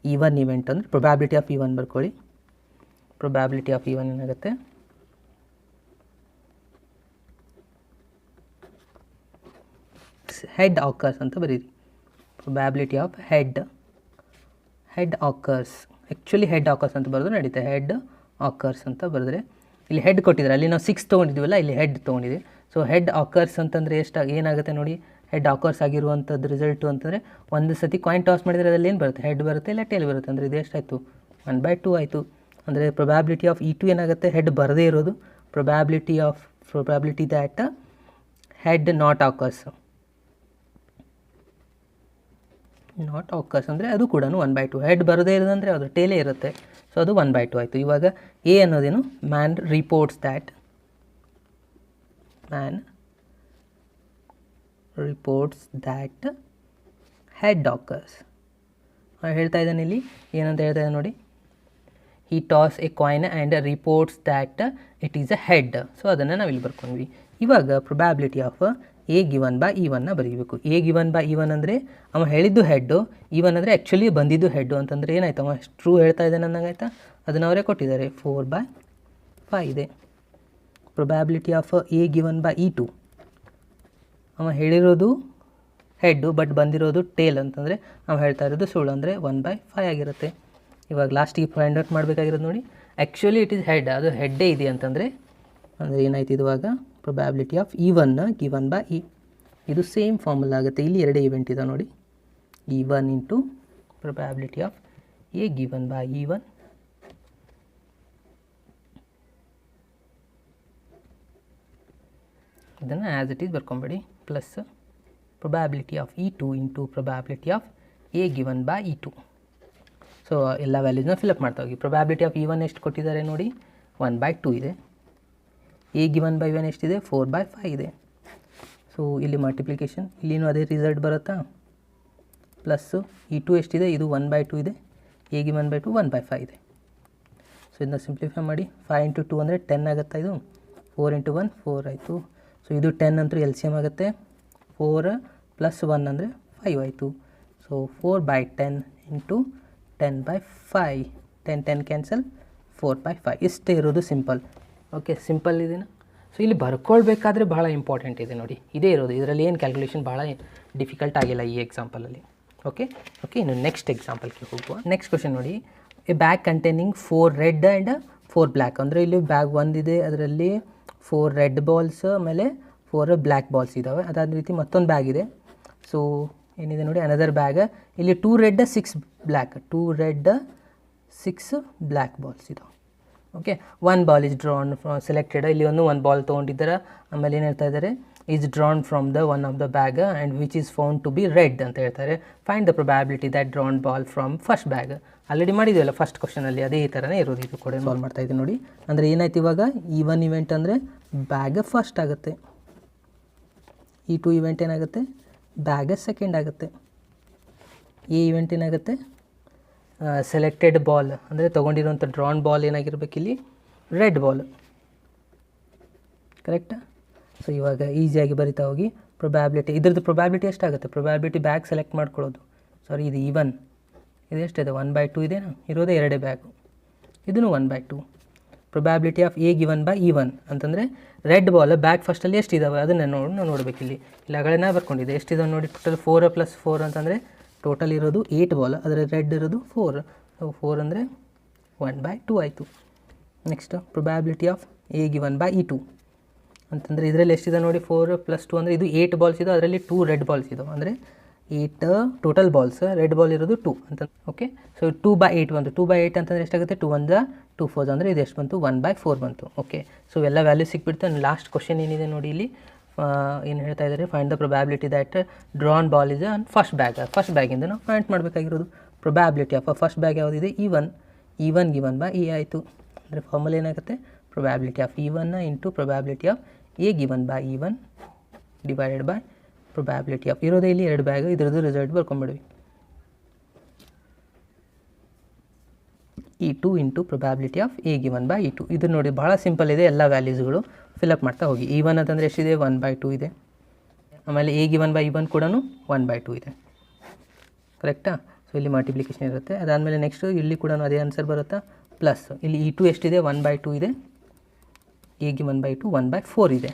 ಈವನ್ ಇವೆಂಟ್ ಅಂದರೆ ಪ್ರೊಬ್ಯಾಬಿಲಿಟಿ ಆಫ್ ಈವನ್ ಬರ್ಕೊಳ್ಳಿ. ಪ್ರೊಬ್ಯಾಬಿಲಿಟಿ ಆಫ್ ಈವನ್ ಏನಾಗುತ್ತೆ, ಹೆಡ್ ಆಕರ್ಸ್ ಅಂತ ಬರೀರಿ. Probability of head occurs, actually head occurs ಅಂತ ಬರೆದು ನಡೀತೆ. ಹೆಡ್ ಆಕರ್ಸ್ ಅಂತ ಬರೆದ್ರೆ ಇಲ್ಲಿ ಹೆಡ್ ಕೊಟ್ಟಿದ್ದಾರೆ, ಅಲ್ಲಿ ನಾವು 6 ತೊಗೊಂಡಿದ್ದೀವಲ್ಲ, ಇಲ್ಲಿ ಹೆಡ್ ತೊಗೊಂಡಿದ್ದೀವಿ. ಸೊ ಹೆಡ್ ಆಕರ್ಸ್ ಅಂತಂದರೆ ಏನಾಗುತ್ತೆ ನೋಡಿ, ಹೆಡ್ ಆಕರ್ಸ್ ಆಗಿರುವಂಥದ್ದು ರಿಸಲ್ಟು ಅಂತಂದರೆ ಒಂದು ಸತಿ ಕಾಯಿನ್ ಟಾಸ್ ಮಾಡಿದರೆ ಅದರಲ್ಲಿ ಏನು ಬರುತ್ತೆ, ಹೆಡ್ ಬರುತ್ತೆ ಇಲ್ಲ ಟೇಲ್ ಬರುತ್ತೆ. ಅಂದರೆ ಇದು ಎಷ್ಟಾಯಿತು, 1/2 ಆಯಿತು. ಅಂದರೆ ಪ್ರೊಬ್ಯಾಬಿಲಿಟಿ ಆಫ್ E2 ಏನಾಗುತ್ತೆ, ಹೆಡ್ ಬರದೇ ಇರೋದು. Probability that head not occurs ಅಂದರೆ ಅದು ಕೂಡ 1/2. ಹೆಡ್ ಬರದೇ ಇರೋದಂದರೆ ಅದು ಟೇಲೇ ಇರುತ್ತೆ. ಸೊ ಅದು 1/2 ಆಯಿತು. ಇವಾಗ ಎ ಅನ್ನೋದೇನು, man reports that head occurs ಹೇಳ್ತಾ ಇದ್ದಾನೆ. ಇಲ್ಲಿ ಏನಂತ ಹೇಳ್ತಾ ಇದ್ದಾನೆ ನೋಡಿ, he toss a coin and reports that it is a head. So ಅದನ್ನು ನಾವು ಇಲ್ಲಿ ಬರ್ಕೊಂಡ್ವಿ. ಇವಾಗ probability of A given by E1ನ ಬರೀಬೇಕು. ಎ ಗಿವನ್ ಬೈ E1 ಅಂದರೆ ಅವ ಹೇಳಿದ್ದು ಹೆಡ್ಡು, E1 ಅಂದರೆ ಆ್ಯಕ್ಚುಲಿ ಬಂದಿದ್ದು ಹೆಡ್ಡು. ಅಂತಂದರೆ ಏನಾಯ್ತು, ಅವ ಟ್ರೂ ಹೇಳ್ತಾ ಇದ್ದಾನೆ ಅನ್ನಂಗಾಯ್ತಾ. ಅದನ್ನು ಅವರೇ ಕೊಟ್ಟಿದ್ದಾರೆ, 4/5 ಇದೆ. Probability of A given by E2, ಅವ ಹೇಳಿರೋದು ಹೆಡ್ಡು ಬಟ್ ಬಂದಿರೋದು ಟೇಲ್ ಅಂತಂದರೆ ಅವ ಹೇಳ್ತಾ ಇರೋದು ಸುಳ್ಳು, ಅಂದರೆ 1/5 ಆಗಿರುತ್ತೆ. ಇವಾಗ ಲಾಸ್ಟಿಗೆ ಫೈಂಡ್ ಔಟ್ ಮಾಡಬೇಕಾಗಿರೋದು ನೋಡಿ, ಆ್ಯಕ್ಚುಲಿ ಇಟ್ ಈಸ್ ಹೆಡ್, ಅದು ಹೆಡ್ಡೇ ಇದೆ ಅಂತಂದರೆ ಅಂದರೆ ಏನಾಯ್ತು ಇದುವಾಗ probability of E1 given by E, ಇದು ಸೇಮ್ ಫಾರ್ಮುಲಾ ಆಗುತ್ತೆ. ಇಲ್ಲಿ 2 ಇವೆಂಟ್ ಇದೆ ನೋಡಿ, E1 into probability of A given by E1 ಇದನ್ನು ಆ್ಯಸ್ ಇಟ್ ಈಸ್ ಬರ್ಕೊಂಬೇಡಿ, plus probability of E2 into probability of A given by E2. So ಎಲ್ಲ ವ್ಯಾಲ್ಯೂಸ್ನ fill up ಮಾಡ್ತಾ ಹೋಗಿ. ಪ್ರೊಬ್ಯಾಬಿಲಿಟಿ ಆಫ್ E1 ಎಷ್ಟು ಕೊಟ್ಟಿದ್ದಾರೆ ನೋಡಿ, 1/2 ಇದೆ. ಎ ಗಿವನ್ ಬೈ 1 ಎಷ್ಟಿದೆ, 4/5 ಇದೆ. ಸೊ ಇಲ್ಲಿ ಮಲ್ಟಿಪ್ಲಿಕೇಶನ್, ಇಲ್ಲಿನೂ ಅದೇ ರಿಸಲ್ಟ್ ಬರುತ್ತಾ. ಪ್ಲಸ್ಸು E2 ಎಷ್ಟಿದೆ, ಇದು 1/2 ಇದೆ. ಎ ಗಿವನ್ ಬೈ 2 1/5 ಇದೆ. ಸೊ ಇದನ್ನ ಸಿಂಪ್ಲಿಫೈ ಮಾಡಿ, 5 ಇಂಟು 2 ಅಂದರೆ 10 ಆಗುತ್ತಾ. ಇದು 4 ಇಂಟು 1 4 ಆಯಿತು. ಸೊ ಇದು 10 ಅಂತೂ LCM ಆಗುತ್ತೆ. 4 + 1 ಅಂದರೆ 5 ಆಯಿತು. ಸೊ 4/10 ಇಂಟು 10/5, 10 ಕ್ಯಾನ್ಸಲ್, 4/5 ಇಷ್ಟೇ ಇರೋದು. ಸಿಂಪಲ್. ಓಕೆ, ಸಿಂಪಲ್ ಇದೆನಾ. ಸೊ ಇಲ್ಲಿ ಬರ್ಕೊಳ್ಬೇಕಾದ್ರೆ ಭಾಳ ಇಂಪಾರ್ಟೆಂಟ್ ಇದೆ ನೋಡಿ, ಇದೇ ಇರೋದು. ಇದರಲ್ಲಿ ಏನು ಕ್ಯಾಲ್ಕುಲೇಷನ್ ಭಾಳ ಡಿಫಿಕಲ್ಟ್ ಆಗಿಲ್ಲ ಈ ಎಕ್ಸಾಂಪಲಲ್ಲಿ. ಓಕೆ, ಇನ್ನು ನೆಕ್ಸ್ಟ್ ಎಕ್ಸಾಂಪಲ್ಗೆ ಹೋಗುವ. ನೆಕ್ಸ್ಟ್ ಕ್ವಶನ್ ನೋಡಿ, A bag containing 4 red and 4 black. ಅಂದರೆ ಇಲ್ಲಿ ಬ್ಯಾಗ್ ಒಂದಿದೆ, ಅದರಲ್ಲಿ 4 ರೆಡ್ ಬಾಲ್ಸ್ ಆಮೇಲೆ 4 ಬ್ಲ್ಯಾಕ್ ಬಾಲ್ಸ್ ಇದ್ದಾವೆ. ಅದಾದ ರೀತಿ ಮತ್ತೊಂದು ಬ್ಯಾಗ್ ಇದೆ. ಸೊ ಏನಿದೆ ನೋಡಿ, ಅನದರ್ ಬ್ಯಾಗ್. ಇಲ್ಲಿ 2 red 6 black, 2 red 6 black balls ಇದು. Okay, 1 ball is drawn selected, ಇಲ್ಲಿ ಒಂದು ಬಾಲ್ ತೊಗೊಂಡಿದ್ದಾರೆ. ಆಮೇಲೆ ಏನು ಹೇಳ್ತಾ ಇದ್ದಾರೆ, is drawn from the one of the bag and which is found to be red ಅಂತ ಹೇಳ್ತಾರೆ. Find the probability that drawn ball from first bag. Already ಮಾಡಿದ್ದೀವಲ್ಲ ಫಸ್ಟ್ ಕ್ವಶನಲ್ಲಿ, ಅದೇ ಈ ಥರನೇ ಇರೋದು. ಇದು ಕೂಡ ಸಾಲ್ವ್ ಮಾಡ್ತಾ ಇದ್ದೀನಿ ನೋಡಿ. ಅಂದರೆ ಏನಾಯ್ತು ಇವಾಗ, E1 ಇವೆಂಟ್ ಅಂದರೆ ಬ್ಯಾಗ್ ಫಸ್ಟ್ ಆಗುತ್ತೆ, E2 ಇವೆಂಟ್ ಏನಾಗುತ್ತೆ, ಬ್ಯಾಗ್ ಸೆಕೆಂಡ್ ಆಗುತ್ತೆ, ಈ ಇವೆಂಟ್ ಏನಾಗುತ್ತೆ, ಸೆಲೆಕ್ಟೆಡ್ ಬಾಲ್ ಅಂದರೆ ತೊಗೊಂಡಿರುವಂಥ ಡ್ರಾನ್ ಬಾಲ್ ಏನಾಗಿರ್ಬೇಕು ಇಲ್ಲಿ, ರೆಡ್ ಬಾಲ್. ಕರೆಕ್ಟಾ? ಸೊ ಇವಾಗ ಈಸಿಯಾಗಿ ಬರಿತಾ ಹೋಗಿ. ಪ್ರೊಬ್ಯಾಬಿಲಿಟಿ, ಇದ್ರದ್ದು ಪ್ರೊಬ್ಯಾಬಿಲಿಟಿ ಎಷ್ಟಾಗುತ್ತೆ, ಪ್ರೊಬ್ಯಾಬಿಲಿಟಿ ಬ್ಯಾಗ್ ಸೆಲೆಕ್ಟ್ ಮಾಡ್ಕೊಳ್ಳೋದು. ಸಾರಿ, ಇದು E1 ಇದು ಎಷ್ಟಿದೆ, 1/2 ಇದೇನಾ ಇರೋದೇ, ಎರಡೇ ಬ್ಯಾಗು, ಇದನ್ನು 1/2. Probability of A given by E1 ಅಂತಂದರೆ ರೆಡ್ ಬಾಲ್ ಬ್ಯಾಗ್ ಫಸ್ಟಲ್ಲಿ ಎಷ್ಟಿದ್ದಾವೆ ಅದನ್ನು ನಾವು ನೋಡಬೇಕು. ಇಲ್ಲಿ ಆಗಲೇ ಬರ್ಕೊಂಡಿದೆ, ಎಷ್ಟಿದಾವೆ ನೋಡಿ, ಟೋಟಲ್ 4 + 4 ಅಂತಂದರೆ ಟೋಟಲ್ ಇರೋದು 8 ಬಾಲ್, ಅದರ ರೆಡ್ ಇರೋದು 4. ಸೊ 4 ಅಂದರೆ 1/2 ಆಯಿತು. Next probability of A given by E2 ಅಂತಂದರೆ ಇದರಲ್ಲಿ ಎಷ್ಟಿದೆ ನೋಡಿ, 4 + 2 ಅಂದರೆ ಇದು 8 ಬಾಲ್ಸ್ ಇದೆ, ಅದರಲ್ಲಿ 2 ರೆಡ್ ಬಾಲ್ಸ್ ಇದಾವೆ, ಅಂದರೆ 8 ಟೋಟಲ್ ಬಾಲ್ಸ್, ರೆಡ್ ಬಾಲ್ ಇರೋದು 2 ಅಂತ. ಓಕೆ, ಸೊ 2/8 ಬಂತು. 2/8 ಅಂತಂದರೆ ಎಷ್ಟಾಗುತ್ತೆ, 2 1 2 4 ಅಂದರೆ ಇದು ಎಷ್ಟು ಬಂತು, 1/4 ಬಂತು. ಓಕೆ, ಸೊ ಎಲ್ಲ ವ್ಯಾಲ್ಯೂ ಸಿಕ್ಬಿಡ್ತು. ಲಾಸ್ಟ್ ಕ್ವಶನ್ ಏನಿದೆ ನೋಡಿ, ಇಲ್ಲಿ ಏನು ಹೇಳ್ತಾ ಇದ್ದಾರೆ, find the probability that drawn ball is on first bag. First ಬ್ಯಾಗಿಂದ ನಾವು ಫೈಂಡ್ ಮಾಡಬೇಕಾಗಿರೋದು ಪ್ರೊಬ್ಯಾಬಿಲಿಟಿ ಆಫ್ ಫಸ್ಟ್ ಬ್ಯಾಗ್ ಯಾವುದಿದೆ, E1 ಗಿವನ್ ಬೈ E ಆಯಿತು. ಅಂದರೆ ಫಾರ್ಮುಲಾ ಏನಾಗುತ್ತೆ, probability of E1 into probability of A given by E1 divided by probability of ಇರೋದೇ ಇಲ್ಲಿ 2 bag, ಇದರದ್ದು ರಿಸಲ್ಟ್ ಬರ್ಕೊಂಬಿಡ್ವಿ, E2 into probability of A given by E2. ಇದು ನೋಡಿ ಭಾಳ ಸಿಂಪಲ್ ಇದೆ, ಎಲ್ಲ ವ್ಯಾಲ್ಯೂಸ್ಗಳು ಫಿಲಪ್ ಮಾಡ್ತಾ ಹೋಗಿ. E1 ಅಂತಂದರೆ ಎಷ್ಟಿದೆ, 1/2 ಇದೆ. ಆಮೇಲೆ A ಗಿವನ್ ಬೈ E1 ಕೂಡ 1/2 ಇದೆ. ಕರೆಕ್ಟಾ? ಸೊ ಇಲ್ಲಿ ಮಲ್ಟಿಪ್ಲಿಕೇಶನ್ ಇರುತ್ತೆ. ಅದಾದಮೇಲೆ ನೆಕ್ಸ್ಟು ಇಲ್ಲಿ ಕೂಡ ಅದೇ ಆನ್ಸರ್ ಬರುತ್ತಾ, ಪ್ಲಸ್ ಇಲ್ಲಿ E2 ಎಷ್ಟಿದೆ, 1/2 ಇದೆ. A ಗಿವನ್ ಬೈ 2 1/4 ಇದೆ.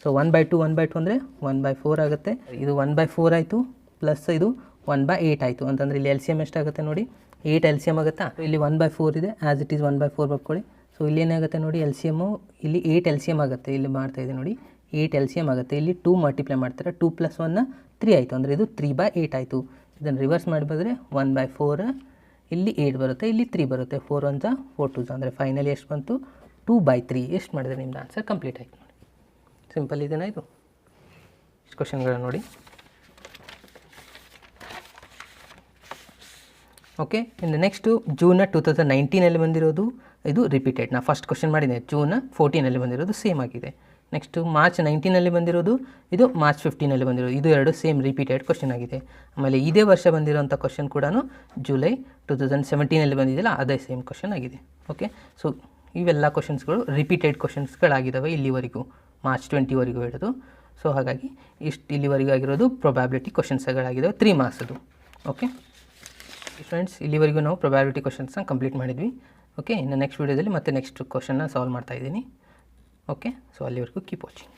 ಸೊ 1/2 ಅಂದರೆ 1/4 ಆಗುತ್ತೆ. ಇದು 1/4 ಆಯಿತು, ಪ್ಲಸ್ ಇದು 1/8 ಆಯಿತು. ಅಂತಂದರೆ ಇಲ್ಲಿ LCM ಎಷ್ಟಾಗುತ್ತೆ ನೋಡಿ, 8 LCM ಆಗುತ್ತಾ. ಇಲ್ಲಿ 1/4 ಇದೆ, ಆ್ಯಸ್ ಇಟ್ ಈಸ್ 1/4 ಬರ್ಕೊಳ್ಳಿ. ಸೊ ಇಲ್ಲಿ ಏನಾಗುತ್ತೆ ನೋಡಿ, LCMು ಇಲ್ಲಿ 8 LCM ಆಗುತ್ತೆ. ಇಲ್ಲಿ ಮಾಡ್ತಾಯಿದೆ ನೋಡಿ, 8 LCM ಆಗುತ್ತೆ. ಇಲ್ಲಿ 2 ಮಲ್ಟಿಪ್ಲೈ ಮಾಡ್ತಾರೆ, 2 + 1 3 ಆಯಿತು, ಅಂದರೆ ಇದು 3/8 ಆಯಿತು. ಇದನ್ನು ರಿವರ್ಸ್ ಮಾಡಿ ಬಂದರೆ 1/4, ಇಲ್ಲಿ 8 ಬರುತ್ತೆ, ಇಲ್ಲಿ 3 ಬರುತ್ತೆ, 4 1 4 2 ಅಂದರೆ ಫೈನಲಿ ಎಷ್ಟು ಬಂತು, 2/3. ಎಷ್ಟು ಮಾಡಿದ್ರೆ ನಿಮ್ದು ಆನ್ಸರ್ ಕಂಪ್ಲೀಟ್ ಆಯಿತು ನೋಡಿ. ಸಿಂಪಲ್ ಇದೆನಾ ಇದು? ಇಷ್ಟು ಕ್ವಶನ್ಗಳು ನೋಡಿ. ಓಕೆ, ಇನ್ನು ನೆಕ್ಸ್ಟು ಜೂನ್ 2019 ಬಂದಿರೋದು, ಇದು ರಿಪೀಟೆಡ್. ನಾನು ಫಸ್ಟ್ ಕ್ವಶನ್ ಮಾಡಿದೆ, ಜೂನ್ 14 ಬಂದಿರೋದು ಸೇಮ್ ಆಗಿದೆ. ನೆಕ್ಸ್ಟು ಮಾರ್ಚ್ 19 ಬಂದಿರೋದು, ಇದು ಮಾರ್ಚ್ 15 ಬಂದಿರೋದು, ಇದು ಎರಡು ಸೇಮ್ ರಿಪೀಟೆಡ್ ಕ್ವಶನ್ ಆಗಿದೆ. ಆಮೇಲೆ ಇದೇ ವರ್ಷ ಬಂದಿರೋಂಥ ಕ್ವಶನ್ ಕೂಡ ಜುಲೈ 2017 ಬಂದಿದೆಯಲ್ಲ, ಅದೇ ಸೇಮ್ ಕ್ವಶನ್ ಆಗಿದೆ. ಓಕೆ, ಸೊ ಇವೆಲ್ಲ ಕ್ವಶನ್ಸ್ಗಳು ರಿಪೀಟೆಡ್ ಕ್ವಶನ್ಸ್ಗಳಾಗಿದ್ದಾವೆ ಇಲ್ಲಿವರೆಗೂ, ಮಾರ್ಚ್ 20ವರೆಗೂ ಹಿಡಿದು. ಸೊ ಹಾಗಾಗಿ ಇಷ್ಟು ಇಲ್ಲಿವರೆಗೂ ಆಗಿರೋದು ಪ್ರೊಬ್ಯಾಬಿಲಿಟಿ ಕ್ವಶನ್ಸ್ಗಳಾಗಿದ್ದಾವೆ 3 ಮಾರ್ಕ್ಸದು. ಓಕೆ ಫ್ರೆಂಡ್ಸ್, ಇಲ್ಲಿವರೆಗೂ ನಾವು ಪ್ರೊಬ್ಯಾಬಿಲಿಟಿ ಕ್ವಶನ್ಸ್ನ ಕಂಪ್ಲೀಟ್ ಮಾಡಿದ್ವಿ. ಓಕೆ, ಇನ್ನು ನೆಕ್ಸ್ಟ್ ವೀಡಿಯೋದಲ್ಲಿ ಮತ್ತೆ ನೆಕ್ಸ್ಟ್ ಕ್ವಶನ್ನ ಸಾಲ್ವ್ ಮಾಡ್ತಾಯಿದ್ದೀನಿ. ಓಕೆ, ಸೊ ಅಲ್ಲಿವರೆಗೂ ಕೀಪ್ ವಾಚಿಂಗ್.